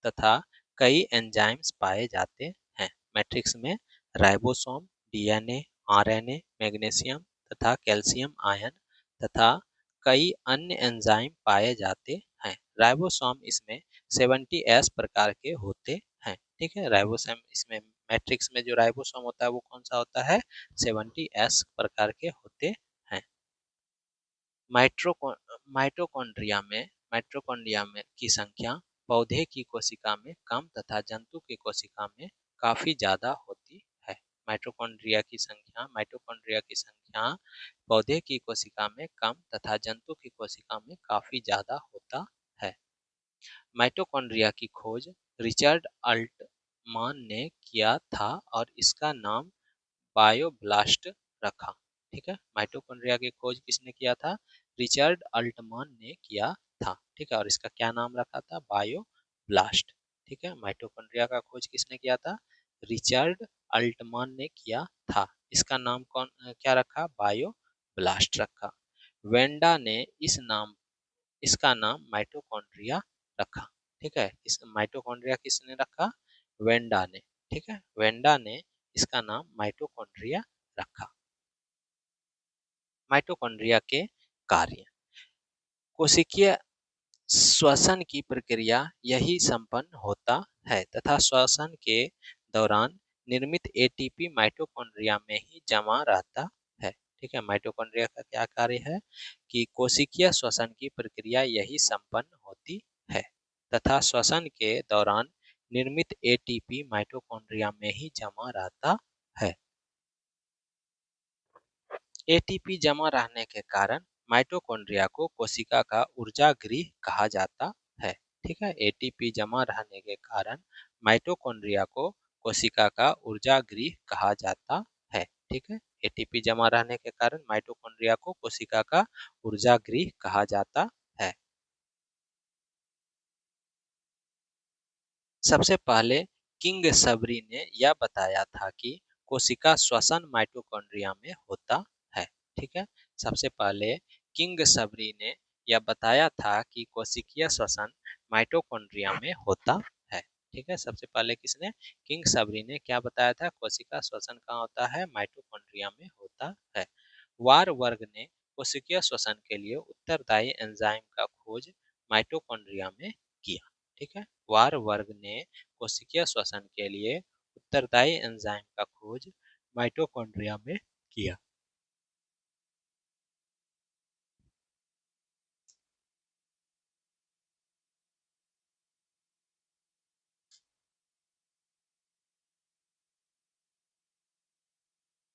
Speaker 1: तथा कई एंजाइम्स पाए जाते हैं। मैट्रिक्स में राइबोसोम, डीएनए, आरएनए, मैग्नीशियम तथा कैल्शियम आयन तथा कई अन्य एंजाइम पाए जाते हैं। राइबोसोम इसमें 70S प्रकार के होते हैं। ठीक है, राइबोसोम इसमें मैट्रिक्स में जो राइबोसोम होता है वो कौन सा होता है? 70S प्रकार के होते हैं। माइटोकॉन्ड्रिया में की संख्या पौधे की कोशिका में कम तथा जंतु की कोशिका में काफी ज्यादा होती है। माइटोकॉन्ड्रिया की संख्या पौधे की कोशिका में कम तथा जंतु की कोशिका में काफी ज्यादा होता है। माइटोकॉन्ड्रिया की खोज रिचर्ड अल्टमान ने किया था और इसका नाम बायोब्लास्ट रखा। ठीक है, माइटोकॉन्ड्रिया की खोज किसने किया था? रिचर्ड अल्टमान ने किया था। ठीक है, और इसका क्या नाम रखा था? बायोब्लास्ट। ठीक है, माइटोकॉन्ड्रिया का खोज किसने किया था? रिचर्ड अल्टमान ने किया था। इसका नाम क्या रखा? बायोब्लास्ट रखा। वेंडा ने इसका नाम माइटोकॉन्ड्रिया रखा। ठीक है, इस माइटोकॉन्ड्रिया किसने रखा? वेंडा ने। ठीक है, वेंडा ने इसका नाम माइटोकॉन्ड्रिया रखा। माइटोकॉन्ड्रिया के कार्य। कोशिकीय श्वसन की प्रक्रिया यही संपन्न होता है तथा श्वसन के दौरान निर्मित एटीपी माइटोकॉन्ड्रिया में ही जमा रहता है। ठीक है, माइटोकॉन्ड्रिया का क्या कार्य है कि कोशिकीय श्वसन की प्रक्रिया यही संपन्न होती है तथा श्वसन के दौरान निर्मित एटीपी माइटोकॉन्ड्रिया में ही जमा रहता है। एटीपी जमा रहने के कारण माइटोकॉन्ड्रिया को कोशिका का ऊर्जा गृह कहा जाता है। ठीक है, एटीपी जमा रहने के कारण माइटोकॉन्ड्रिया को कोशिका का ऊर्जा गृह कहा जाता है। ठीक है, एटीपी जमा रहने के कारण माइटोकॉन्ड्रिया को कोशिका का ऊर्जा गृह कहा जाता है। सबसे पहले किंग सबरी ने यह बताया था कि कोशिका श्वसन माइटोकॉन्ड्रिया में होता है। ठीक है, सबसे पहले किंग सबरी ने यह बताया था कि कोशिकीय श्वसन माइटोकॉन्ड्रिया में होता है। ठीक है, सबसे पहले किसने? किंग सबरी ने क्या बताया था? कोशिका श्वसन कहाँ होता है? माइटोकॉन्ड्रिया में होता है। वार वर्ग ने कोशिकीय श्वसन के लिए उत्तरदायी एंजाइम का खोज माइटोकॉन्ड्रिया में किया। ठीक है, वार वर्ग ने कोशिकीय श्वसन के लिए उत्तरदायी एंजाइम का खोज माइटोकॉन्ड्रिया में किया।